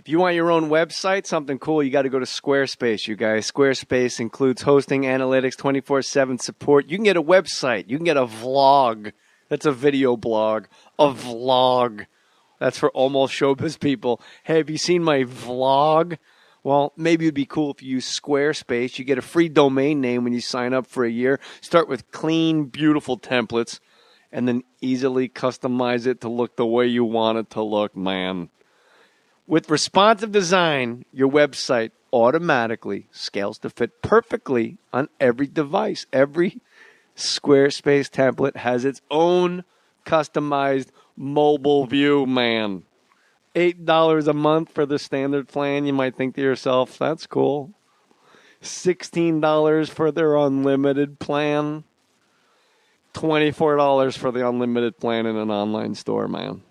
If you want your own website, something cool, you got to go to Squarespace, you guys. Squarespace includes hosting, analytics, 24/7 support. You can get a website. You can get a vlog. That's a video blog. A vlog. That's for almost showbiz people. Hey, have you seen my vlog? Well, maybe it would be cool if you use Squarespace. You get a free domain name when you sign up for a year. Start with clean, beautiful templates, and then easily customize it to look the way you want it to look, man. With responsive design, your website automatically scales to fit perfectly on every device. Every Squarespace template has its own customized mobile view, man. $8 a month for the standard plan. You might think to yourself, that's cool. $16 for their unlimited plan. $24 for the unlimited plan in an online store, man.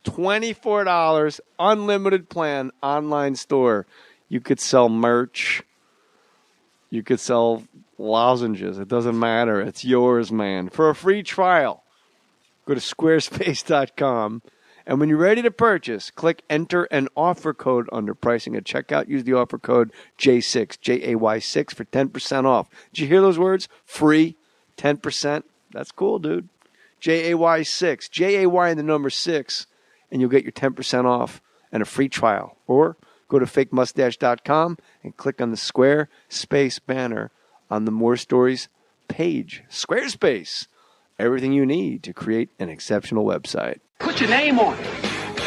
$24 unlimited plan online store. You could sell merch. You could sell lozenges. It doesn't matter. It's yours, man. For a free trial, go to squarespace.com. And when you're ready to purchase, click enter an offer code under pricing at checkout. Use the offer code J6, J-A-Y-6 for 10% off. Did you hear those words? Free, 10%. That's cool, dude. J-A-Y-6, J-A-Y and the number 6. And you'll get your 10% off and a free trial. Or go to fakemustache.com and click on the Squarespace banner on the More Stories page. Squarespace. Everything you need to create an exceptional website. Put your name on it.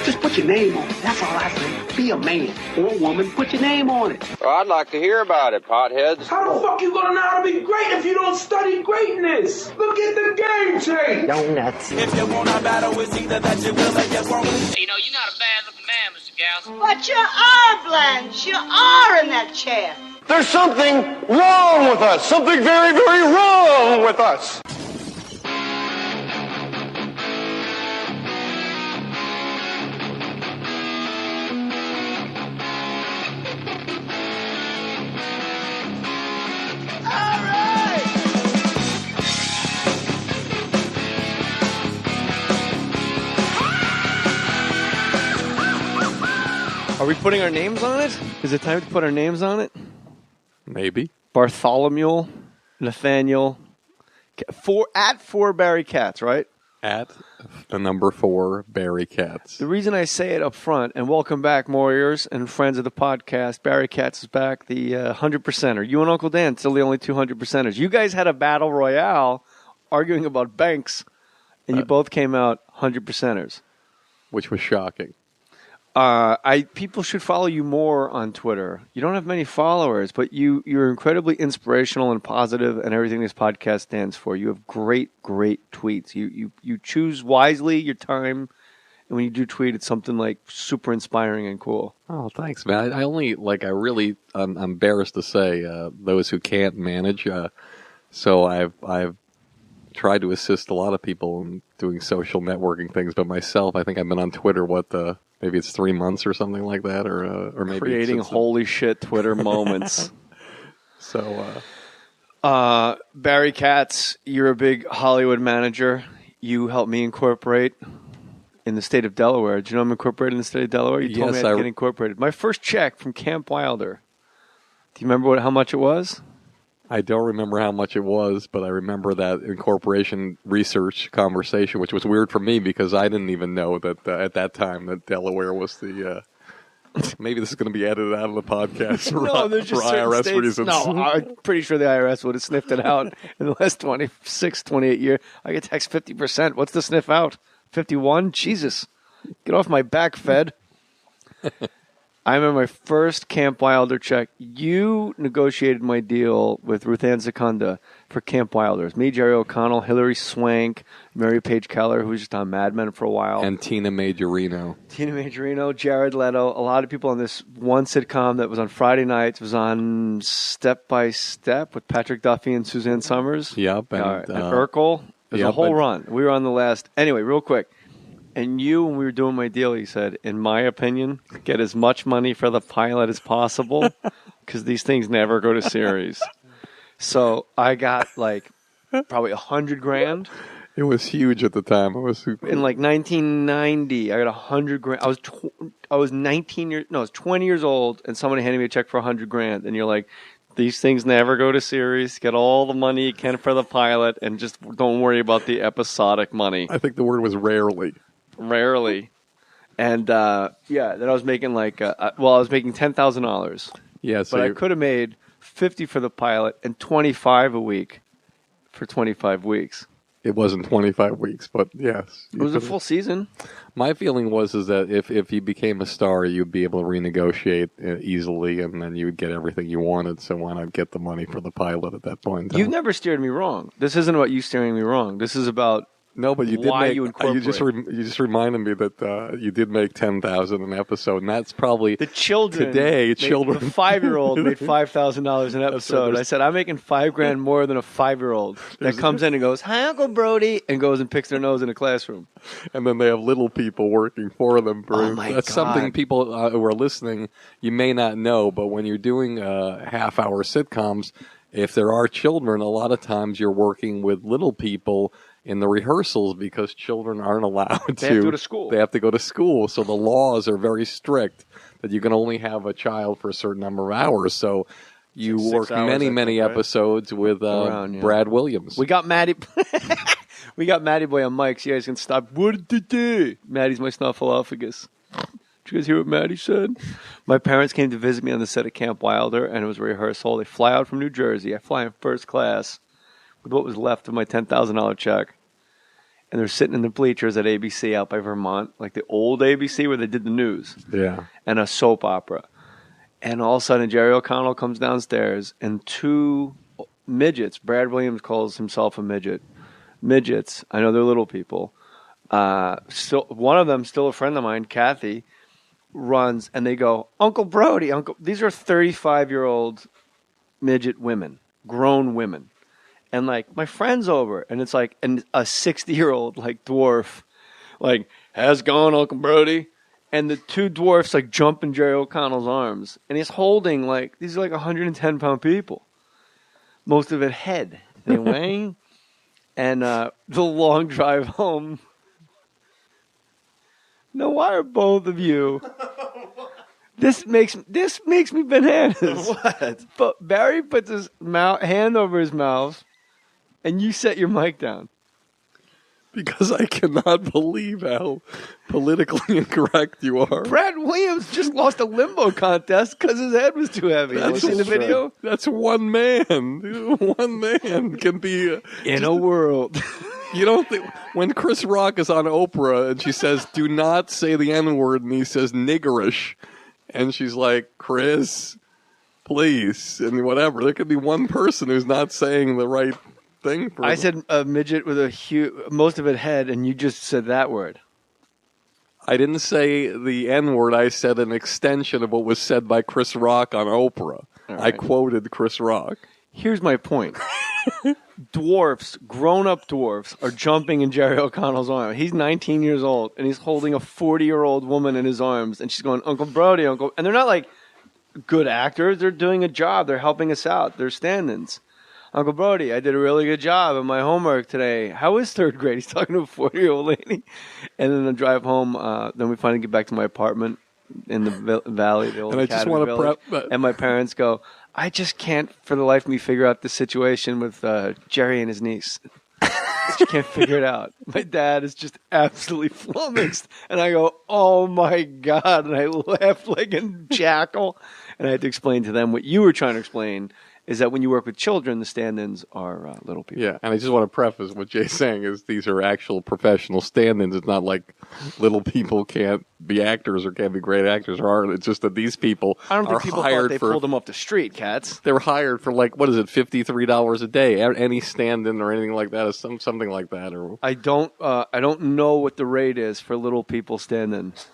Just put your name on it. That's all I say. Be a man or a woman. Put your name on it. Well, I'd like to hear about it, potheads. How the fuck you gonna know how to be great if you don't study greatness? Look at the game change. Donuts. If you want a battle, it's either that you will or you won't. You know, you're not a bad-looking man, Mr. Gals. But you are, Blanche. You are in that chair. There's something wrong with us. Something very, very wrong with us. Are we putting our names on it? Is it time to put our names on it? Maybe. Bartholomew, Nathaniel, at 4 Barry Katz, right? At the number 4 Barry Katz. The reason I say it up front, and welcome back, Warriors and friends of the podcast. Barry Katz is back, the 100%er. You and Uncle Dan, still the only 200%ers. You guys had a battle royale arguing about banks, and you both came out 100%ers. Which was shocking. People should follow you more on Twitter. You don't have many followers, but you're incredibly inspirational and positive, and everything this podcast stands for. You have great tweets. You choose wisely your time, and when you do tweet, it's something like super inspiring and cool. Oh, thanks, man. I'm embarrassed to say those who can't manage. So I've tried to assist a lot of people in doing social networking things, but myself, I think I've been on Twitter. Maybe it's 3 months or something like that, or maybe creating holy shit Twitter moments. So, Barry Katz, you're a big Hollywood manager. You helped me incorporate in the state of Delaware. Do you know I'm incorporated in the state of Delaware? You told me I'd get incorporated. My first check from Camp Wilder. Do you remember how much it was? I don't remember how much it was, but I remember that incorporation research conversation, which was weird for me because I didn't even know that at that time that Delaware was the. Maybe this is going to be edited out of the podcast for IRS states, reasons. No, I'm pretty sure the IRS would have sniffed it out in the last 26, 28 years. I get taxed 50%. What's the sniff out? 51? Jesus. Get off my back, Fed. I remember my first Camp Wilder check. You negotiated my deal with Ruth Ann Secunda for Camp Wilder. Me, Jerry O'Connell, Hilary Swank, Mary Page Keller, who was just on Mad Men for a while. And Tina Majorino. Jared Leto. A lot of people on this one sitcom that was on Friday nights. It was on Step by Step with Patrick Duffy and Suzanne Summers. Yep. And Urkel. It was a whole run. We were on the last. Anyway, real quick. And you, when we were doing my deal, you said, in my opinion, get as much money for the pilot as possible because these things never go to series. So I got like probably $100,000. It was huge at the time. It was In like 1990, I got 100 grand. I was 19 years. No, I was 20 years old, and somebody handed me a check for 100 grand. And you're like, these things never go to series. Get all the money you can for the pilot, and just don't worry about the episodic money. I think the word was rarely. Rarely. And then I was making I was making $10,000. Yeah, so but I could have made 50 for the pilot and 25 a week for 25 weeks. It wasn't 25 weeks, but yes. It was a full season. My feeling was that if you became a star, you'd be able to renegotiate easily, and then you would get everything you wanted. So why not get the money for the pilot at that point in time? You've never steered me wrong. This isn't about you steering me wrong. This is about no, but you did why make. You incorporate. You just reminded me that you did make $10,000 an episode, and that's probably the children today. The 5-year-old made $5,000 an episode. I said I'm making $5,000 more than a 5-year-old that comes in and goes, "Hi, Uncle Brody," and goes and picks their nose in a classroom. And then they have little people working for them. Oh my That's God. something people who are listening you may not know, but when you're doing half-hour sitcoms, if there are children, a lot of times you're working with little people in the rehearsals because children aren't allowed to. They have to go to school. They have to go to school, so the laws are very strict that you can only have a child for a certain number of hours. So you work many episodes with Brad Williams. We got Maddie. We got Maddie Boy on mics. You guys can stop. What did you do? Maddie's my snuffleupagus. Did you guys hear what Maddie said? My parents came to visit me on the set of Camp Wilder, and it was a rehearsal. They fly out from New Jersey. I fly in first class with what was left of my $10,000 check. And they're sitting in the bleachers at ABC out by Vermont, like the old ABC where they did the news. Yeah. And a soap opera. And all of a sudden, Jerry O'Connell comes downstairs, and two midgets, Brad Williams calls himself a midget. Midgets, I know they're little people. Still, one of them, still a friend of mine, Kathy, runs, and they go, "Uncle Brody, Uncle." These are 35-year-old midget women, grown women. And, like, my friend's over, and it's like a 60-year-old, like, dwarf, like, "How's it going, Uncle Brody?" And the two dwarfs, like, jump in Jerry O'Connell's arms. And he's holding, like, these are, like, 110-pound people. Most of it head. They weigh. And the long drive home. Now, why are both of you... This makes me bananas. What? But Barry puts his hand over his mouth, and you set your mic down. Because I cannot believe how politically incorrect you are. Brad Williams just lost a limbo contest because his head was too heavy. Have you seen the video? That's one man. One man can be... In a world. You don't think... When Chris Rock is on Oprah and she says, "Do not say the N-word," and he says niggerish, and she's like, "Chris, please," and whatever. There could be one person who's not saying the right thing. I said a midget with a huge, most of it head, and you just said that word. I didn't say the N-word. I said an extension of what was said by Chris Rock on Oprah. Right. I quoted Chris Rock. Here's my point. Dwarfs, grown-up dwarfs, are jumping in Jerry O'Connell's arm. He's 19 years old, and he's holding a 40-year-old woman in his arms, and she's going, "Uncle Brody, Uncle..." And they're not, like, good actors. They're doing a job. They're helping us out. They're stand-ins. "Uncle Brody, I did a really good job in my homework today. How is third grade?" He's talking to a 40-year-old lady. And then the drive home, then we finally get back to my apartment in the valley, the old And I just Academy want to Village. prep... And my parents go, "I just can't for the life of me figure out the situation with Jerry and his niece. I just can't figure it out." My dad is just absolutely flummoxed. And I go, "Oh, my God." And I laugh like a jackal. And I had to explain to them what you were trying to explain, is that when you work with children, the stand-ins are little people. Yeah, and I just want to preface what Jay's saying is these are actual professional stand-ins. It's not like little people can't be actors or can't be great actors or aren't. It's just that these people I don't think are people thought hired they for... pulled them off the street, cats. They were hired for, like, what is it, $53 a day? Any stand-in or anything like that is something like that. Or I don't know what the rate is for little people stand-ins,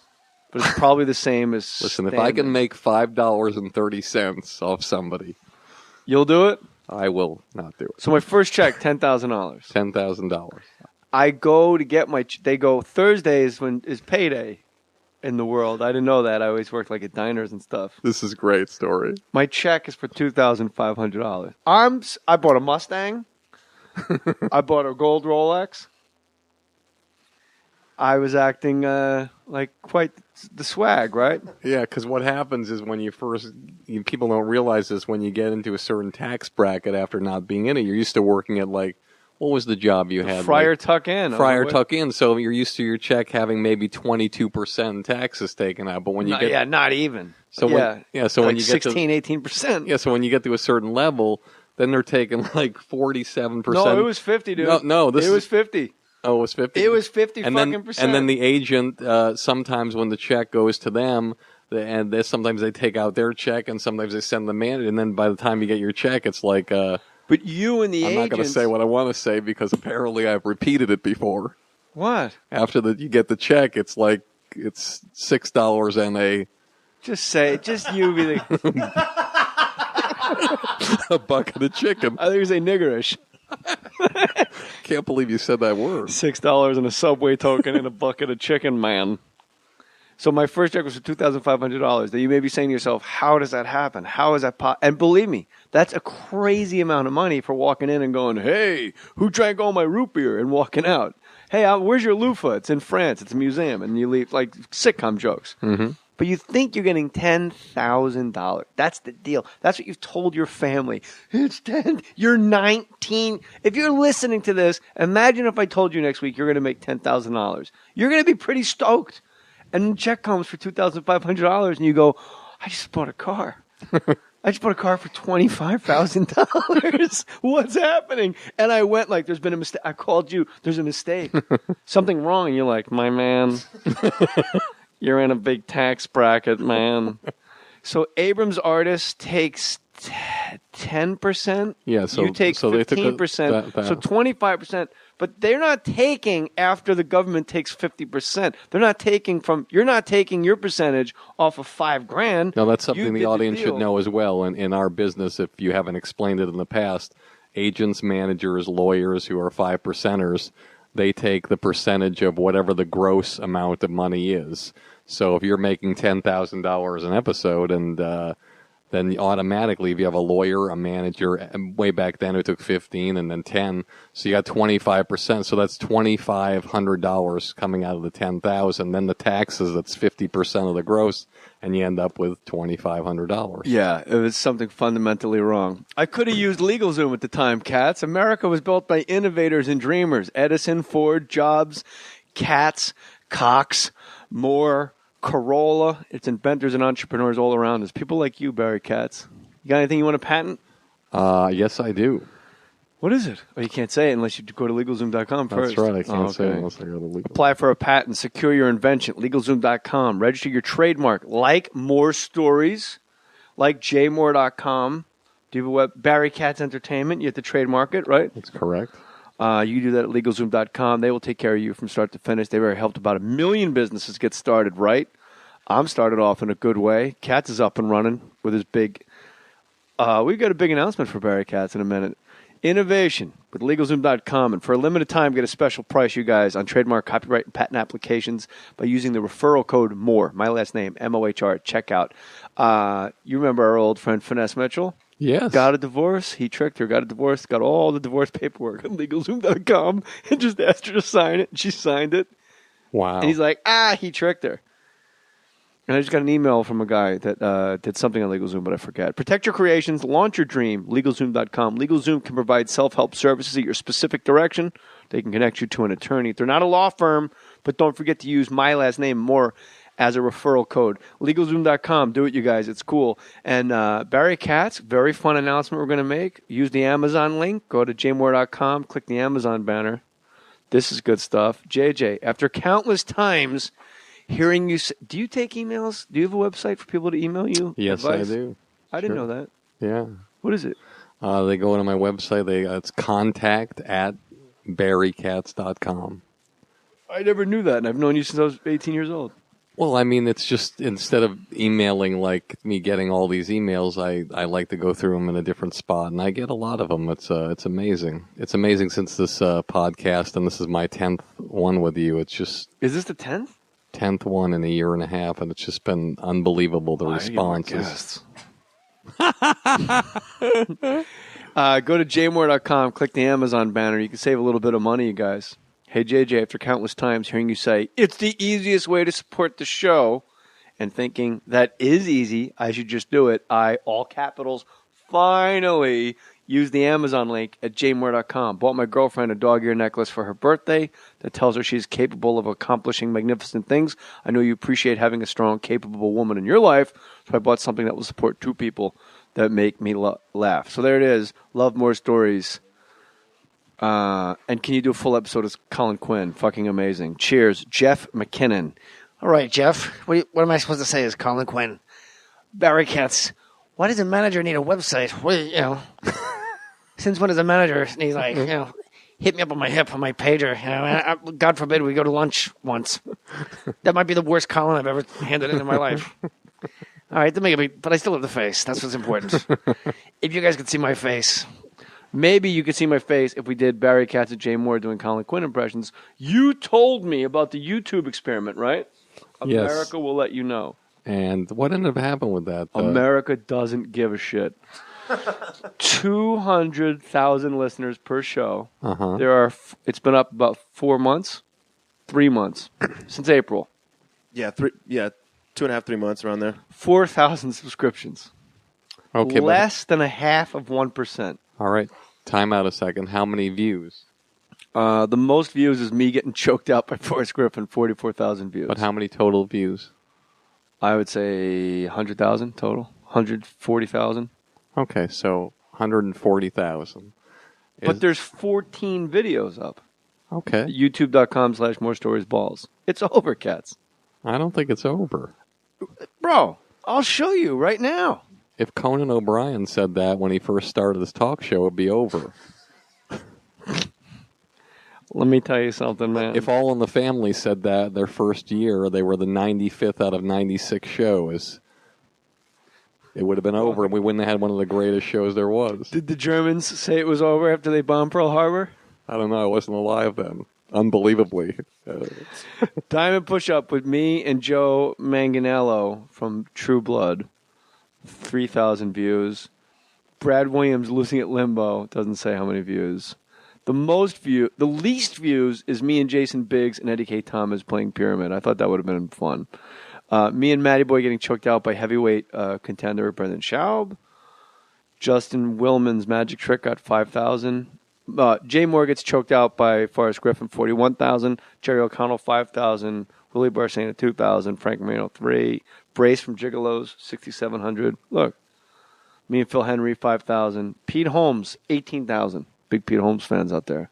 but it's probably the same as Listen, if I can make $5.30 off somebody... You'll do it? I will not do it. So my first check, $10,000. $10,000. I go to get they go, Thursdays is payday in the world. I didn't know that. I always worked like at diners and stuff. This is a great story. My check is for $2,500. I bought a Mustang. I bought a gold Rolex. I was acting like quite the swag, right? Yeah, because what happens is when people don't realize this, when you get into a certain tax bracket after not being in it, you're used to working at what was the job you had? Fryer tuck in. Tuck in. So you're used to your check having maybe 22% taxes taken out. But when you get... Yeah, not even. So so when you get 16, 18%. Yeah, so when you get to a certain level, then they're taking like 47%. No, it was 50, dude. No, it was 50. Oh, it was 50? It was 50 and fucking then, percent. And then the agent, sometimes when the check goes to them, sometimes they take out their check and sometimes they send the manager. And then by the time you get your check, it's like... but you and the agent... I'm not going to say what I want to say because apparently I've repeated it before. What? After you get the check, it's like it's $6 and a... Just say it. Just you be the... a bucket of chicken. I think you say niggerish. Can't believe you said that word. $6 and a Subway token and a bucket of chicken, man. So my first check was for $2,500. Now you may be saying to yourself, how does that happen? How is that And believe me, that's a crazy amount of money for walking in and going, hey, who drank all my root beer? And walking out. Hey, where's your loofah? It's in France. It's a museum. And you leave like sitcom jokes. Mm-hmm. But you think you're getting $10,000. That's the deal. That's what you've told your family. It's 10. You're 19. If you're listening to this, imagine if I told you next week you're going to make $10,000. You're going to be pretty stoked. And the check comes for $2,500 and you go, I just bought a car. I just bought a car for $25,000. What's happening? And I went like, there's been a mistake. I called you. There's a mistake. Something wrong. And you're like, my man. You're in a big tax bracket, man. So Abrams Artist takes 10%. Yeah, so you take 15%. So 25%. But they're not taking after the government takes 50%. They're not taking you're not taking your percentage off of $5,000. No, that's something the audience should know as well. In our business, if you haven't explained it in the past, agents, managers, lawyers who are 5%ers, they take the percentage of whatever the gross amount of money is. So if you're making $10,000 an episode, and then automatically, if you have a lawyer, a manager, and way back then it took 15 and then 10, so you got 25%. So that's $2,500 coming out of the 10,000. Then the taxes, that's 50% of the gross, and you end up with $2,500. Yeah, it was something fundamentally wrong. I could have used LegalZoom at the time, Katz. America was built by innovators and dreamers. Edison, Ford, Jobs, Katz, Cox, Mohr, Corolla. It's inventors and entrepreneurs all around us. People like you, Barry Katz. You got anything you want to patent? Yes, I do. What is it? Oh, you can't say it unless you go to LegalZoom.com first. That's right. I can't say it unless I go to Legal. Apply for a patent. Secure your invention. LegalZoom.com. Register your trademark. Like Mohr Stories. Like jmohr.com. Do you have a web? Barry Katz Entertainment. You have to trademark it, right? That's correct. You do that at LegalZoom.com. They will take care of you from start to finish. They've already helped about 1 million businesses get started right. I'm started off in a good way. Katz is up and running with his big... we've got a big announcement for Barry Katz in a minute. Innovation with LegalZoom.com. And for a limited time, get a special price, you guys, on trademark, copyright, and patent applications by using the referral code MOHR, my last name, M-O-H-R, at checkout. You remember our old friend Finesse Mitchell? Yes. Got a divorce. He tricked her. Got a divorce. Got all the divorce paperwork on LegalZoom.com and just asked her to sign it. And she signed it. Wow. And he's like, he tricked her. And I just got an email from a guy that did something on LegalZoom, but I forget. Protect your creations. Launch your dream. LegalZoom.com. LegalZoom can provide self-help services at your specific direction. They can connect you to an attorney. They're not a law firm, but don't forget to use my last name, Mohr, as a referral code. LegalZoom.com. Do it, you guys. It's cool. And Barry Katz, very fun announcement we're going to make. Use the Amazon link. Go to jmohr.com. Click the Amazon banner. This is good stuff. JJ, after countless times hearing you say, do you take emails? Do you have a website for people to email you? Yes, advice? I do. I didn't know that. Yeah. What is it? They go into my website. It's contact@barrykatz.com. I never knew that, and I've known you since I was 18 years old. Well, I mean, it's just instead of emailing like me getting all these emails, I like to go through them in a different spot, and I get a lot of them. It's amazing. It's amazing since this podcast, and this is my 10th one with you. It's just... Is this the 10th? 10th one in a year and a half, and it's just been unbelievable, the responses. Go to jmohr.com, click the Amazon banner. You can save a little bit of money, you guys. Hey, JJ, after countless times hearing you say, it's the easiest way to support the show, and thinking that is easy, I should just do it, I, all capitals, finally used the Amazon link at jmohr.com. Bought my girlfriend a dog ear necklace for her birthday that tells her she's capable of accomplishing magnificent things. I know you appreciate having a strong, capable woman in your life, so I bought something that will support two people that make me laugh. So there it is. Love more stories. And can you do a full episode of Colin Quinn? Fucking amazing. Cheers, Jeff McKinnon. All right, Jeff. What am I supposed to say as Colin Quinn? Barry Katz. Why does a manager need a website? Since when does a manager need, like, hit me up on my hip, on my pager? God forbid we go to lunch once. That might be the worst Colin I've ever handed in my life. All right, but I still have the face. That's what's important. If you guys could see my face. Maybe you could see my face if we did Barry Katz and Jay Mohr doing Colin Quinn impressions. You told me about the YouTube experiment, right? Yes. America will let you know. And what ended up happening with that? America doesn't give a shit. 200,000 listeners per show. Uh-huh. It's been up about 3 months, since April. Yeah, 2.5, 3 months around there. 4,000 subscriptions. Okay, less than a half of 1%. All right, time out a second. How many views? The most views is me getting choked out by Forrest Griffin, 44,000 views. But how many total views? I would say 100,000 total, 140,000. Okay, so 140,000. But there's 14 videos up. Okay. YouTube.com/morestoriesballs. It's over, cats. I don't think it's over. Bro, I'll show you right now. If Conan O'Brien said that when he first started his talk show, it'd be over. Let me tell you something, man. If All in the Family said that their first year, they were the 95th out of 96 shows, it would have been over, and we wouldn't have had one of the greatest shows there was. Did the Germans say it was over after they bombed Pearl Harbor? I don't know. I wasn't alive then. Unbelievably. Diamond Push-Up with me and Joe Manganiello from True Blood. 3,000 views. Brad Williams losing at Limbo. Doesn't say how many views. The least views is me and Jason Biggs and Eddie K. Thomas playing Pyramid. I thought that would have been fun. Me and Matty Boy getting choked out by heavyweight contender Brendan Schaub. Justin Willman's Magic Trick got 5,000. Jay Mohr gets choked out by Forrest Griffin, 41,000. Jerry O'Connell, 5,000. Willie Barcena, 2,000. Frank Marino, 3. Brace from Gigolos, 6,700. Look, me and Phil Henry, 5,000. Pete Holmes, 18,000. Big Pete Holmes fans out there.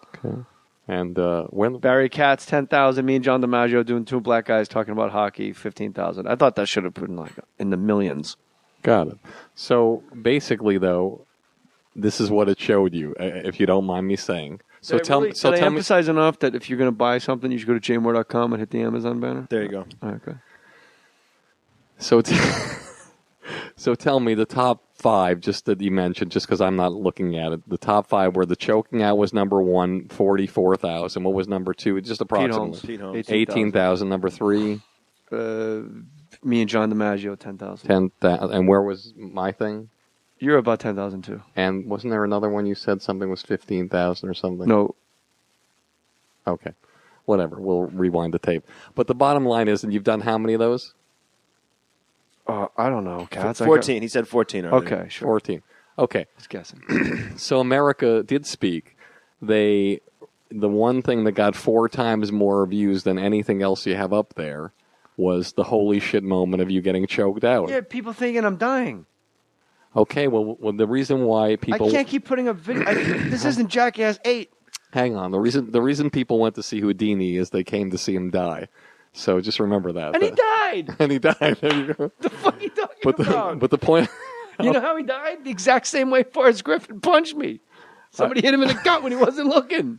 Okay. And when Barry Katz, 10,000. Me and John DiMaggio doing two black guys talking about hockey, 15,000. I thought that should have been like in the millions. Got it. So basically, though, this is what it showed you, if you don't mind me saying. So tell me. Did I emphasize enough that if you're going to buy something, you should go to jmohr.com and hit the Amazon banner? There you go. Okay. So, so tell me the top 5, just that you mentioned, just because I'm not looking at it. The top 5 where the choking out was number 1, 44,000. What was number 2? Just approximately. Pete Holmes. 18,000. Number 3. Me and John DiMaggio, 10,000. 10,000. And where was my thing? You're about 10,000 too. And wasn't there another one you said something was 15,000 or something? No. Okay. Whatever. We'll rewind the tape. But the bottom line is, and you've done how many of those? I don't know, Katz. 14. He said 14 already. Okay, sure. 14. Okay. Just guessing. So America did speak. The one thing that got 4 times more views than anything else you have up there was the holy shit moment of you getting choked out. Yeah, people thinking I'm dying. Okay, well the reason why people... I can't keep putting up video. This isn't Jackass 8. Hang on. The reason people went to see Houdini is they came to see him die. So just remember that. And he died. And he died. There you go. The fuck are you talking about? But the point... You know how he died? The exact same way Forrest Griffin punched me. Somebody hit him in the gut when he wasn't looking.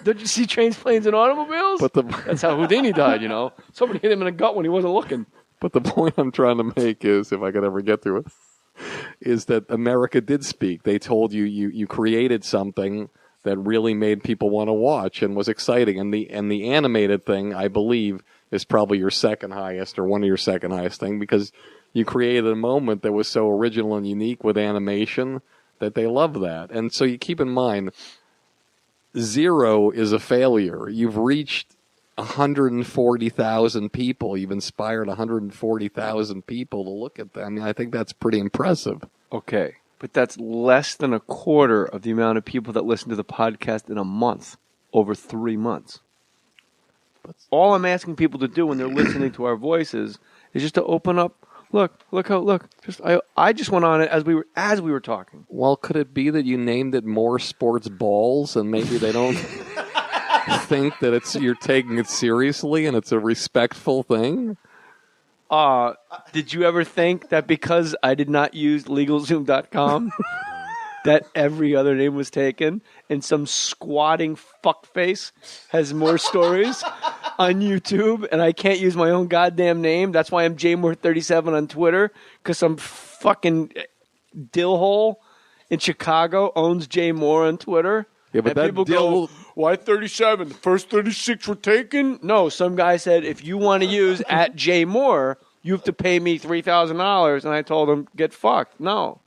Don't you see trains, planes, and automobiles? That's how Houdini died, you know. Somebody hit him in the gut when he wasn't looking. But the point I'm trying to make is, if I could ever get to it, is that America did speak. They told you created something that really made people want to watch and was exciting. And the animated thing, I believe, is probably your second highest or one of your second highest thing, because you created a moment that was so original and unique with animation that they love that. And so you keep in mind, 0 is a failure. You've reached 140,000 people. You've inspired 140,000 people to look at them. I mean, I think that's pretty impressive. Okay, but that's less than a quarter of the amount of people that listen to the podcast in a month, over 3 months. All I'm asking people to do when they're listening to our voices is just to open up. Look. I just went on it as we were talking. Well, could it be that you named it Mohr Sports Balls, and maybe they don't think that you're taking it seriously and it's a respectful thing? Did you ever think that because I did not use LegalZoom.com that every other name was taken and some squatting fuckface has more stories on YouTube and I can't use my own goddamn name? That's why I'm JMohr37 on Twitter, because some fucking dillhole in Chicago owns J Mohr on Twitter. Yeah, but and that people go, why 37? The first 36 were taken? No, some guy said, if you want to use at J Mohr, you have to pay me $3,000. And I told him, get fucked. No.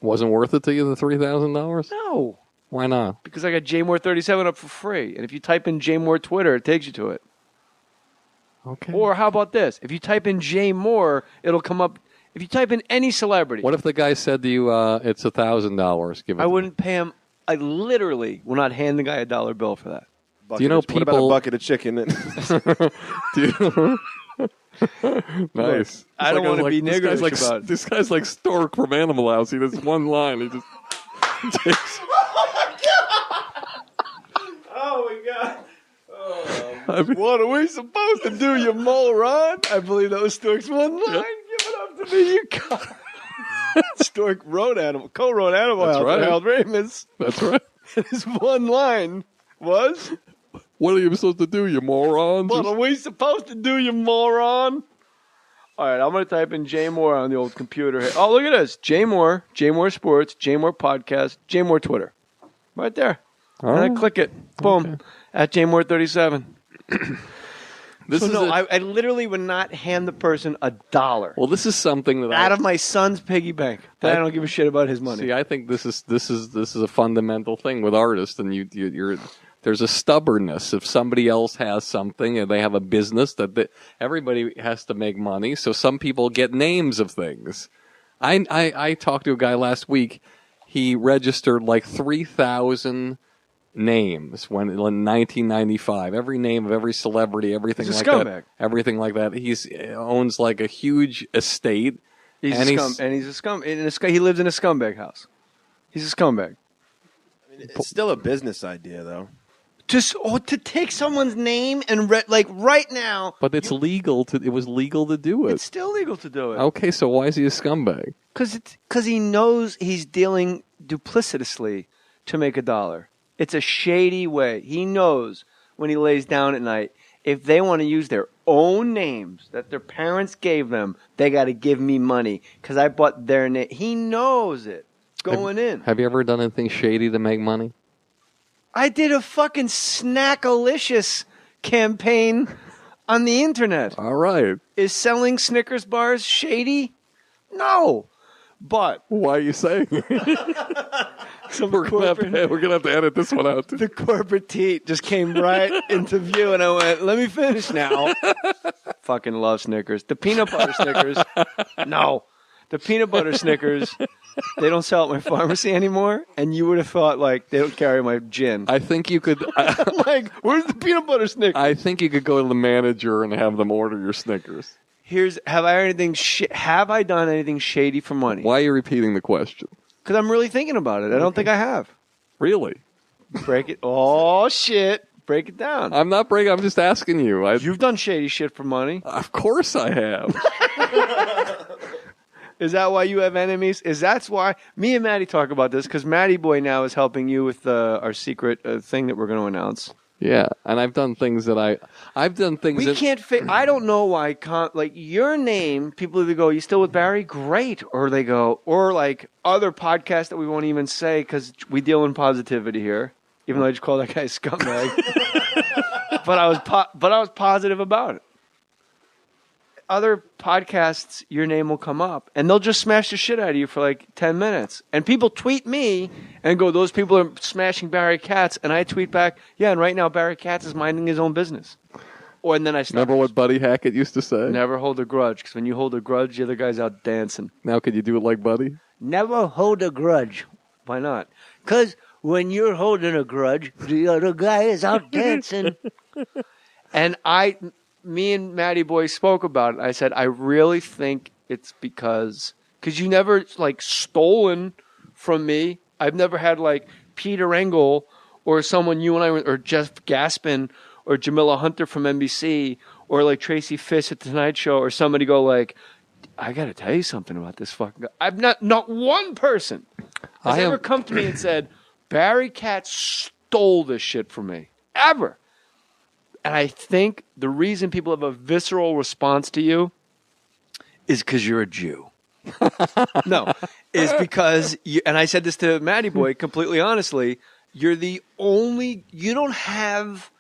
Wasn't worth it to you, the $3,000? No. Why not? Because I got JMohr37 up for free. And if you type in J Mohr Twitter, it takes you to it. Okay. Or how about this? If you type in J Mohr, it'll come up. If you type in any celebrity. What if the guy said to you, it's $1,000? Give it. I wouldn't pay him. I literally will not hand the guy a dollar bill for that. Do you know What about a bucket of chicken? Nice. I don't want to be niggerish about it. This guy's like Stork from Animal House. He does one line. He just takes. Oh my God. What are we supposed to do, you moron? I believe that was Stork's one line. Yep. Give it up to me, you cock. Stork co-wrote Animal That's House right. with Harold Ramis. That's right. And his one line was, what are you supposed to do, you moron? what are we supposed to do, you moron? All right, I'm going to type in J Mohr on the old computer here. Oh, look at this. J Mohr, J Mohr Sports, J Mohr Podcast, J Mohr Twitter. Right there. All and right. I click it. Boom. Okay. At J Mohr37. I literally would not hand the person a dollar. Well, this is something that out of my son's piggy bank. I don't give a shit about his money. See, I think this is a fundamental thing with artists, and you're there's a stubbornness. If somebody else has something and they have a business everybody has to make money, so some people get names of things. I talked to a guy last week. He registered like 3,000 names when in 1995. Every name of every celebrity, everything He's a like scumbag. that. Everything like that. He owns like a huge estate. He's a scumbag. He lives in a scumbag house. He's a scumbag. I mean, it's still a business idea, though. Just to take someone's name and right now. But it's legal to. It was legal to do it. It's still legal to do it. Okay, so why is he a scumbag? Because he knows he's dealing duplicitously to make a dollar. It's a shady way. He knows when he lays down at night, if they want to use their own names that their parents gave them, they got to give me money because I bought their name. He knows it going in. Have you ever done anything shady to make money? I did a fucking Snackalicious campaign on the internet. All right. Is selling Snickers bars shady? No. But why are you saying? We're gonna have to edit this one out. The corporate teat just came right into view, and I went, "Let me finish now." Fucking love Snickers. The peanut butter Snickers, no. The peanut butter Snickers, they don't sell at my pharmacy anymore. And you would have thought like they don't carry my gin. I think you could. I'm like, where's the peanut butter Snickers? I think you could go to the manager and have them order your Snickers. Have I done anything shady for money? Why are you repeating the question? Because I'm really thinking about it. I don't think I have. Really? Break it. Oh, shit. Break it down. I'm not breaking. I'm just asking you. You've done shady shit for money. Of course I have. Is that why you have enemies? That's why me and Maddie talk about this, because Maddie Boy now is helping you with our secret thing that we're going to announce. Yeah, and I've done things that I've done things. We can't fit. I don't know why. Like your name, people either go, "You still with Barry?" Great, or they go, or like other podcasts that we won't even say because we deal in positivity here. Even though I just call that guy a scumbag, but I was positive about it. other podcasts, your name will come up, and they'll just smash the shit out of you for like 10 minutes. And people tweet me and go, those people are smashing Barry Katz. And I tweet back, yeah, and right now Barry Katz is minding his own business. And then I stop. Remember what Buddy Hackett used to say? Never hold a grudge, because when you hold a grudge, the other guy's out dancing. Now, could you do it like Buddy? Never hold a grudge. Why not? Because when you're holding a grudge, the other guy is out dancing. And me and Matty Boy spoke about it. I said, I really think it's because you never like stolen from me. I've never had like Peter Engel or someone you and I or Jeff Gaspin or Jamila Hunter from NBC or like Tracy Fisk at the Tonight Show or somebody go like, I got to tell you something about this fucking guy. I've not one person has ever come to me and said, Barry Katz stole this shit from me. Ever. And I think the reason people have a visceral response to you is because you're a Jew. No, is because you, and I said this to Matty Boy completely honestly, you're the only, you have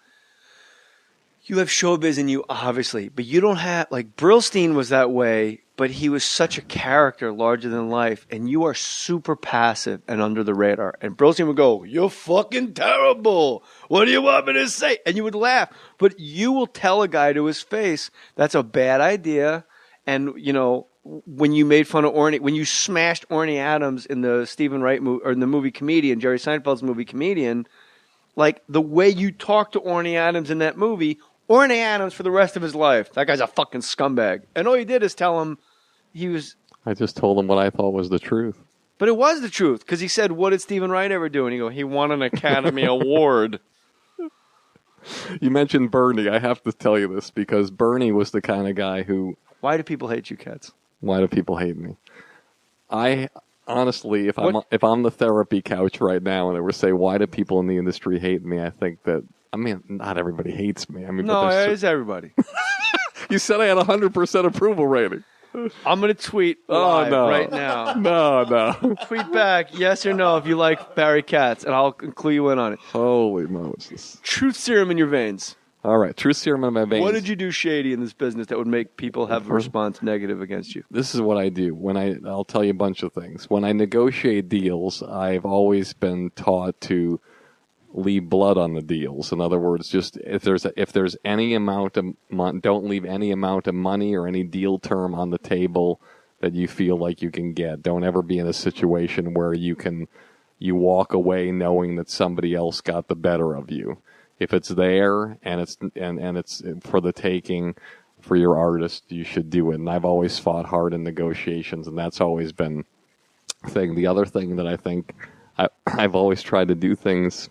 showbiz in you, obviously, but you don't have, like, Brillstein was that way, but he was such a character larger than life, and you are super passive and under the radar. And Brillstein would go, you're fucking terrible. What do you want me to say? And you would laugh. But you will tell a guy to his face, that's a bad idea. And, you know, when you made fun of Orny, when you smashed Orny Adams in the Stephen Wright movie, or in the movie Comedian, Jerry Seinfeld's movie Comedian, like, the way you talk to Orny Adams in that movie, Orny Adams for the rest of his life, that guy's a fucking scumbag. And all you did is tell him he was... I just told him what I thought was the truth. But it was the truth, because he said, what did Stephen Wright ever do? And he go, he won an Academy Award. You mentioned Bernie. I have to tell you this, because Bernie was the kind of guy who... Why do people hate you, Katz? Why do people hate me? I... Honestly, if I'm the therapy couch right now and I were to say, why do people in the industry hate me? I think that, I mean, not everybody hates me. I mean, no, it's everybody. You said I had 100% approval rating. I'm going to tweet live right now. No. Tweet back, yes or no, if you like Barry Katz, and I'll clue you in on it. Holy Moses. Truth serum in your veins. All right, truth serum in my veins. What did you do shady in this business that would make people have a response negative against you? This is what I do. I'll tell you a bunch of things. When I negotiate deals, I've always been taught to leave blood on the deals. In other words, just if there's any amount of don't leave any amount of money or any deal term on the table that you feel like you can get. Don't ever be in a situation where you walk away knowing that somebody else got the better of you. If it's there and it's for the taking for your artist, you should do it. And I've always fought hard in negotiations, and that's always been a thing. The other thing that I think I've always tried to do things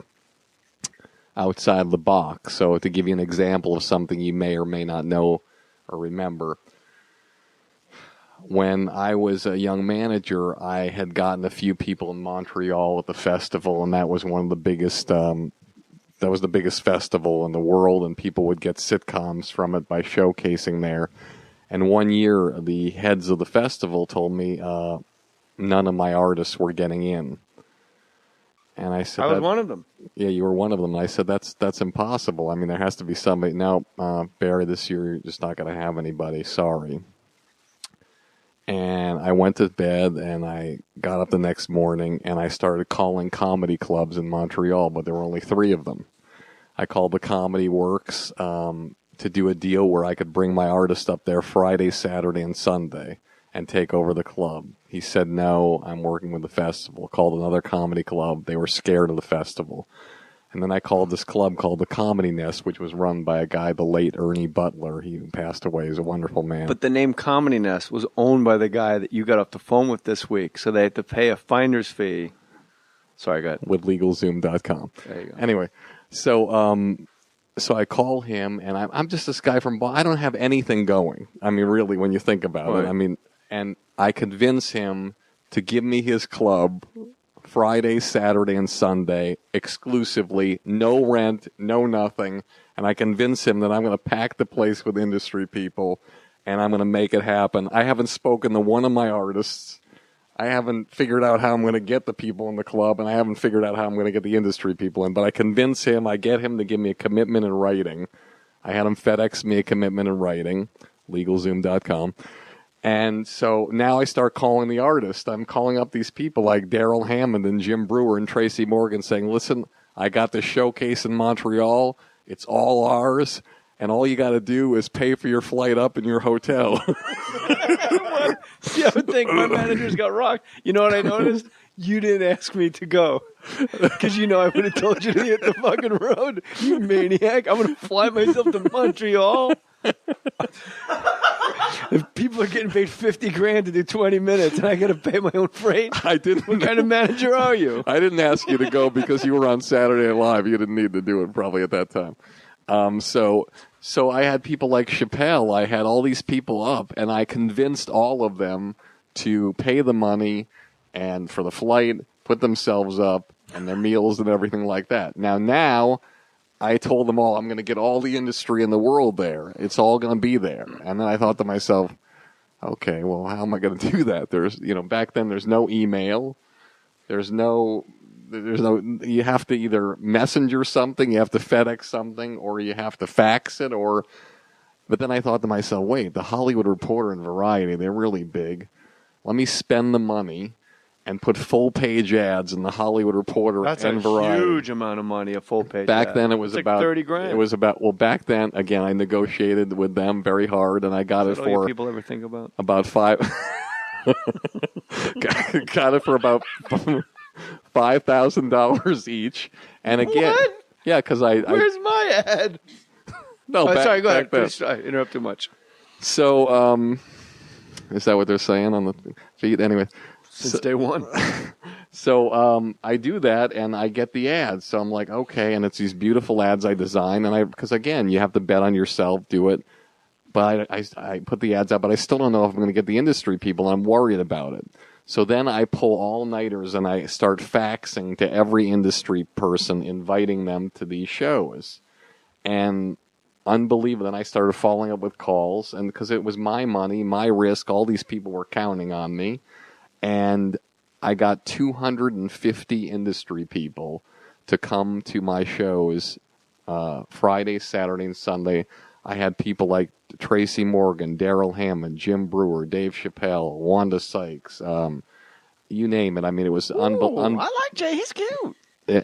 outside the box. So to give you an example of something you may or may not know or remember, when I was a young manager, I had gotten a few people in Montreal at the festival, and that was one of the biggest. That was the biggest festival in the world, and people would get sitcoms from it by showcasing there. And one year, the heads of the festival told me none of my artists were getting in. And I said, I was one of them. Yeah, you were one of them. And I said, that's impossible. I mean, there has to be somebody. No, Barry, this year you're just not going to have anybody. Sorry. And I went to bed, and I got up the next morning, and I started calling comedy clubs in Montreal, but there were only 3 of them. I called the Comedy Works to do a deal where I could bring my artist up there Friday, Saturday, and Sunday and take over the club. He said, no, I'm working with the festival. Called another comedy club. They were scared of the festival. And then I called this club called the Comedy Nest, which was run by a guy, the late Ernie Butler. He passed away. He's a wonderful man. But the name Comedy Nest was owned by the guy that you got off the phone with this week, so they had to pay a finder's fee. Sorry, go ahead. With LegalZoom.com. There you go. Anyway, so I call him, and I'm just this guy from Boston. I don't have anything going. I mean, really, when you think about it. I mean, and I convince him to give me his club Friday, Saturday, and Sunday exclusively, no rent, no nothing, and I convince him that I'm going to pack the place with industry people, and I'm going to make it happen. I haven't spoken to one of my artists. I haven't figured out how I'm going to get the people in the club, and I haven't figured out how I'm going to get the industry people in, but I convince him, I get him to give me a commitment in writing. I had him FedEx me a commitment in writing. LegalZoom.com. And so now I start calling the artist. I'm calling up these people like Daryl Hammond and Jim Brewer and Tracy Morgan saying, listen, I got this showcase in Montreal. It's all ours. And all you got to do is pay for your flight up in your hotel. See, I would think my managers got rocked. You know what I noticed? You didn't ask me to go. Because you know I would have told you to hit the fucking road. You maniac. I'm going to fly myself to Montreal. If people are getting paid $50,000 to do 20 minutes and I got to pay my own freight, I didn't. What kind of manager are you? I didn't ask you to go because you were on Saturday Night Live. You didn't need to do it probably at that time. So I had people like Chappelle. I had all these people up, and I convinced all of them to pay the money and for the flight, put themselves up, and their meals and everything like that. Now, I told them all I'm going to get all the industry in the world there. It's all going to be there. And then I thought to myself, okay, well, how am I going to do that? Back then there's no email. There's no, you have to either messenger something, you have to FedEx something, or you have to fax it, but then I thought to myself, wait, the Hollywood Reporter and Variety, they're really big. Let me spend the money and put full-page ads in the Hollywood Reporter and Variety. That's a huge amount of money, a full-page Back ad. then, it was it's about like $30,000. It was about back then. Again, I negotiated with them very hard, and I got it That's all for people ever think about. About five. got it for about $5,000 each, and again, what? Yeah, because I. Where's my ad? No, sorry. Go ahead. then. I interrupt too much. So, is that what they're saying on the feed? Anyway. Since day one. So I do that, and I get the ads. So I'm like, okay, and it's these beautiful ads I design, because again, you have to bet on yourself, do it. But I put the ads out, but I still don't know if I'm going to get the industry people, and I'm worried about it. So then I pull all-nighters, and I start faxing to every industry person, inviting them to these shows. And unbelievable, then I started following up with calls, and because it was my money, my risk, all these people were counting on me. And I got 250 industry people to come to my shows Friday, Saturday, and Sunday. I had people like Tracy Morgan, Daryl Hammond, Jim Brewer, Dave Chappelle, Wanda Sykes, you name it. I mean, it was unbelievable. I like Jay. He's cute.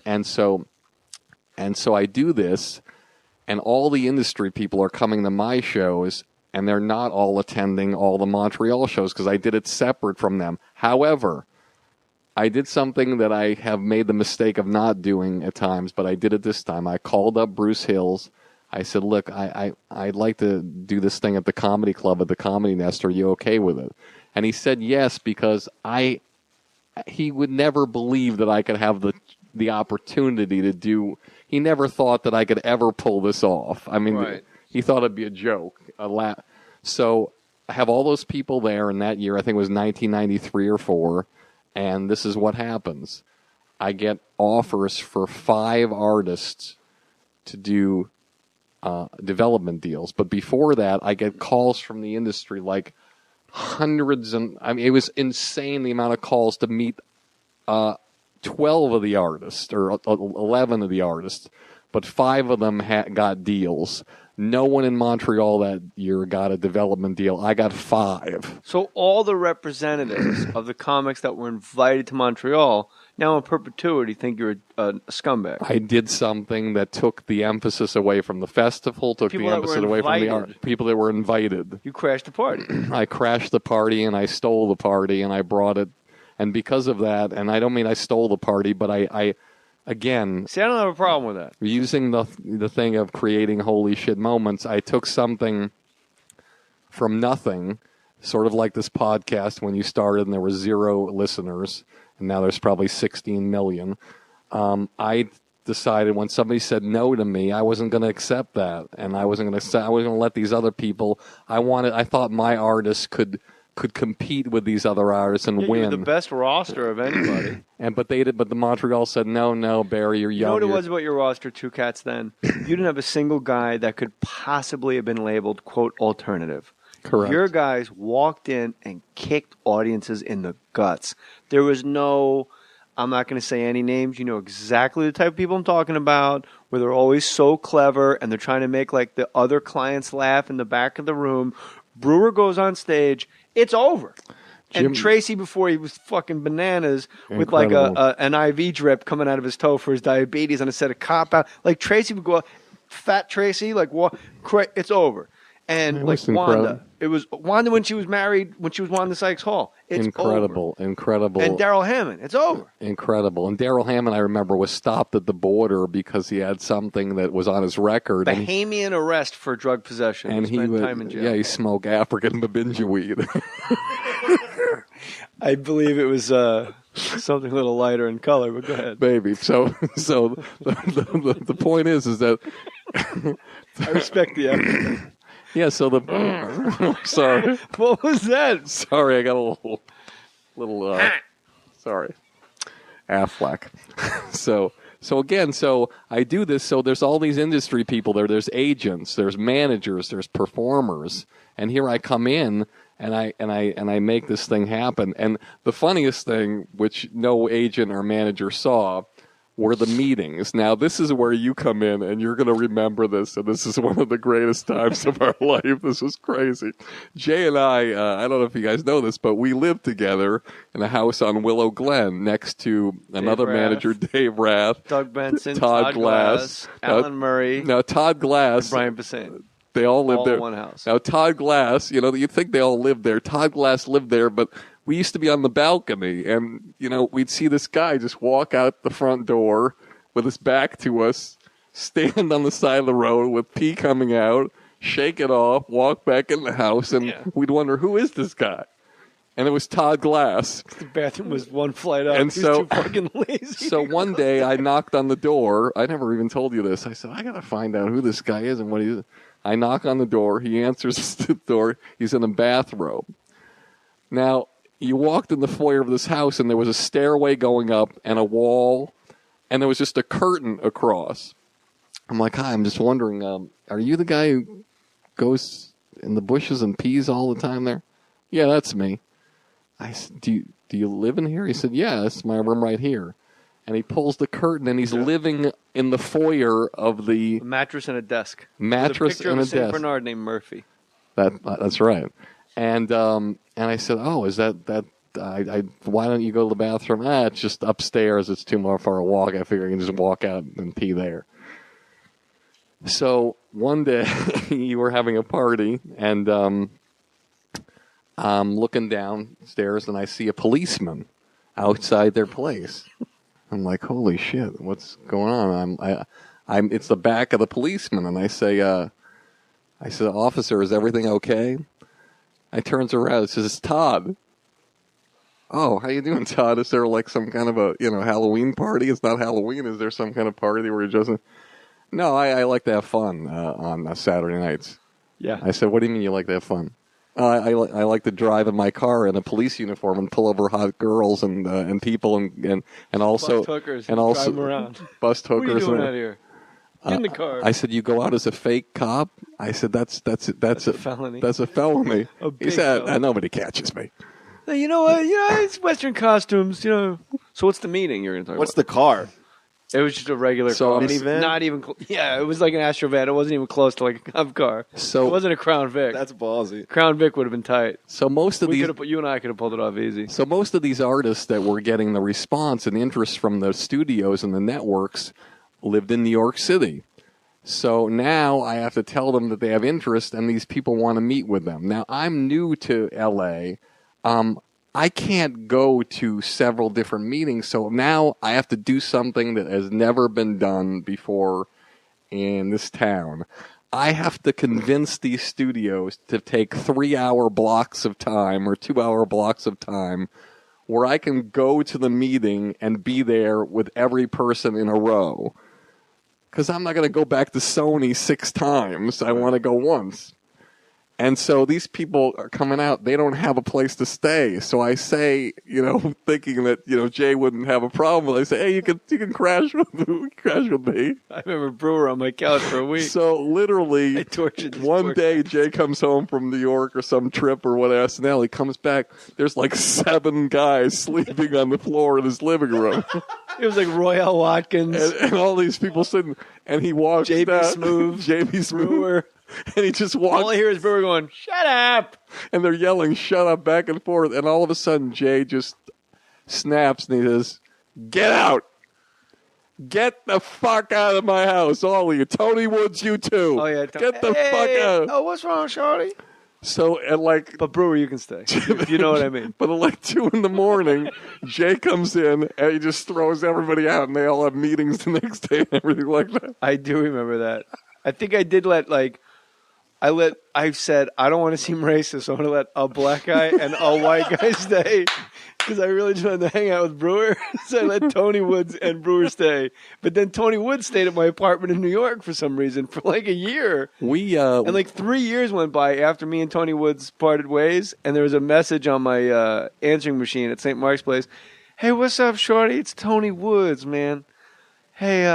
And so I do this, and all the industry people are coming to my shows, and they're not all attending all the Montreal shows because I did it separate from them. However, I did something that I have made the mistake of not doing at times, but I did it this time. I called up Bruce Hills. I said, look, I'd like to do this thing at the Comedy Club at the Comedy Nest. Are you okay with it? And he said yes, because he would never believe that I could have the opportunity to do. He never thought that I could ever pull this off. I mean, right. He thought it'd be a joke, So I have all those people there in that year. I think it was 1993 or 4. And this is what happens. I get offers for 5 artists to do development deals. But before that, I get calls from the industry, like hundreds. And I mean, it was insane, the amount of calls to meet 12 of the artists or 11 of the artists. But 5 of them got deals. No one in Montreal that year got a development deal. I got 5. So all the representatives of the comics that were invited to Montreal now in perpetuity think you're a scumbag. I did something that took the emphasis away from the festival, took People the that emphasis were away from the invited. art. People that were invited. You crashed the party. I crashed the party, and I stole the party, and I brought it. And because of that, and I don't mean I stole the party, but I again, see, I don't have a problem with that. Using the thing of creating holy shit moments, I took something from nothing, sort of like this podcast when you started and there were 0 listeners, and now there's probably 16 million. I decided when somebody said no to me, I wasn't going to accept that, and I wasn't going to let these other people. I thought my artists could compete with these other artists and win. You're the best roster of anybody. But the Montreal said, no, Barry, you're young. You know what it was about your roster, Two Cats, then? You didn't have a single guy that could possibly have been labeled, quote, alternative. Correct. Your guys walked in and kicked audiences in the guts. There was no, I'm not going to say any names. You know exactly the type of people I'm talking about, where they're always so clever and they're trying to make like the other clients laugh in the back of the room. Brewer goes on stage. It's over. Jim- And Tracy, before he was fucking bananas with Incredible. like an IV drip coming out of his toe for his diabetes on a set of cop out. Like Tracy would go, fat Tracy, like it's over. And It like was Wanda, incredible. it was Wanda when she was married, when she was Wanda Sykes Hall. It's incredible. over. Incredible. And Daryl Hammond, it's over. Incredible. And Daryl Hammond, I remember, was stopped at the border because he had something that was on his record. Bahamian arrest for drug possession. And he spent would, time in jail. yeah, he smoked African babinja weed. I believe it was something a little lighter in color, but go ahead. Baby. So the point is that I respect the effort. yeah. So the sorry, What was that? sorry, I got a little sorry, Affleck. So again, so I do this. So there's all these industry people there. There's agents, there's managers, there's performers, and here I come in. And I make this thing happen. And the funniest thing, which no agent or manager saw, were the meetings. Now, this is where you come in, and you're going to remember this. And this is one of the greatest times of our life. This was crazy. Jay and I don't know if you guys know this, but we lived together in a house on Willow Glen next to another Rath, manager, Dave Rath, Doug Benson, Todd Glass, Alan Murray, Now, Todd Glass. Brian Posehn. They all lived All there. in one house. Now, Todd Glass, you'd think they all lived there. Todd Glass lived there, but we used to be on the balcony, and, we'd see this guy just walk out the front door with his back to us, stand on the side of the road with pee coming out, shake it off, walk back in the house, and we'd wonder, who is this guy? And it was Todd Glass. The bathroom was one flight up. And He was so- too fucking lazy. So one day I knocked on the door. I never even told you this. I said, I got to find out who this guy is and what he is. I knock on the door. He answers the door. He's in a bathrobe. Now, you walked in the foyer of this house, and there was a stairway going up and a wall, and there was just a curtain across. I'm like, hi, I'm just wondering, are you the guy who goes in the bushes and pees all the time there? Yeah, that's me. I said, do you live in here? He said, yeah, that's my room right here. And he pulls the curtain, and he's living in the foyer of the A mattress and a desk. mattress There's a picture and of a St. desk. Bernard named Murphy. That's right. And I said, oh, is that why don't you go to the bathroom? It's just upstairs. It's too far a walk. I figure I can just walk out and pee there. So one day you were having a party, and I'm looking downstairs, and I see a policeman outside their place. I'm like, holy shit, what's going on? It's the back of the policeman, and I said, officer, is everything okay? I turns around, it says, it's Todd. Oh, how you doing, Todd? Is there like some kind of a Halloween party? It's not Halloween. Is there some kind of party where you just? No, I like to have fun on Saturday nights. Yeah. I said, what do you mean you like to have fun? I like to drive in my car in a police uniform and pull over hot girls and people and also Bust hookers and and also drive 'em around. Bust hookers. What are you doing and- out here? Get in the car. I said, you go out as a fake cop? I said, that's a felony. That's a felony. A He big said, felony. nobody catches me. Hey, you know what? It's Western costumes. So what's the meeting you're going to talk What's about? the car? It was just a regular So car. minivan? Not even. Yeah, it was like an Astrovan. It wasn't even close to like a cop car. So It wasn't a Crown Vic. That's ballsy. Crown Vic would have been tight. So most of We these could have. You and I could have pulled it off easy. So most of these artists that were getting the response and interest from the studios and the networks lived in New York City. So now I have to tell them that they have interest and these people want to meet with them. Now, I'm new to L.A. I can't go to several different meetings, so now I have to do something that has never been done before in this town. I have to convince these studios to take 3-hour blocks of time or 2-hour blocks of time where I can go to the meeting and be there with every person in a row. Because I'm not going to go back to Sony 6 times. I want to go once. And so these people are coming out. They don't have a place to stay. So I say, thinking that, Jay wouldn't have a problem. I say, hey, you can crash with me. I remember Brewer on my couch for a week. So literally, I tortured this one poor day Jay comes home from New York or some trip or what SNL. He comes back. There's like 7 guys sleeping on the floor in his living room. It was like Royale Watkins. and all these people sitting. And he walks JB down. Smoove, JB Smoove. Brewer. And he just walks. All I hear is Brewer going, "Shut up!" And they're yelling, "Shut up!" back and forth. And all of a sudden, Jay just snaps and he says, "Get out! Get the fuck out of my house, all of you! Tony Woods, you too! Oh yeah, Get the fuck out!" Oh, what's wrong, Shorty? So at like, But Brewer, you can stay. If you know what I mean. but at like 2 a.m, Jay comes in and he just throws everybody out, and they all have meetings the next day and everything like that. I do remember that. I think I did I said, I don't want to seem racist, so I'm going to let a black guy and a white guy stay because I really just wanted to hang out with Brewer. So I let Tony Woods and Brewer stay. But then Tony Woods stayed at my apartment in New York for some reason for like a year. And like 3 years went by after me and Tony Woods parted ways, and there was a message on my answering machine at St. Mark's Place. "Hey, what's up, Shorty? It's Tony Woods, man. Hey,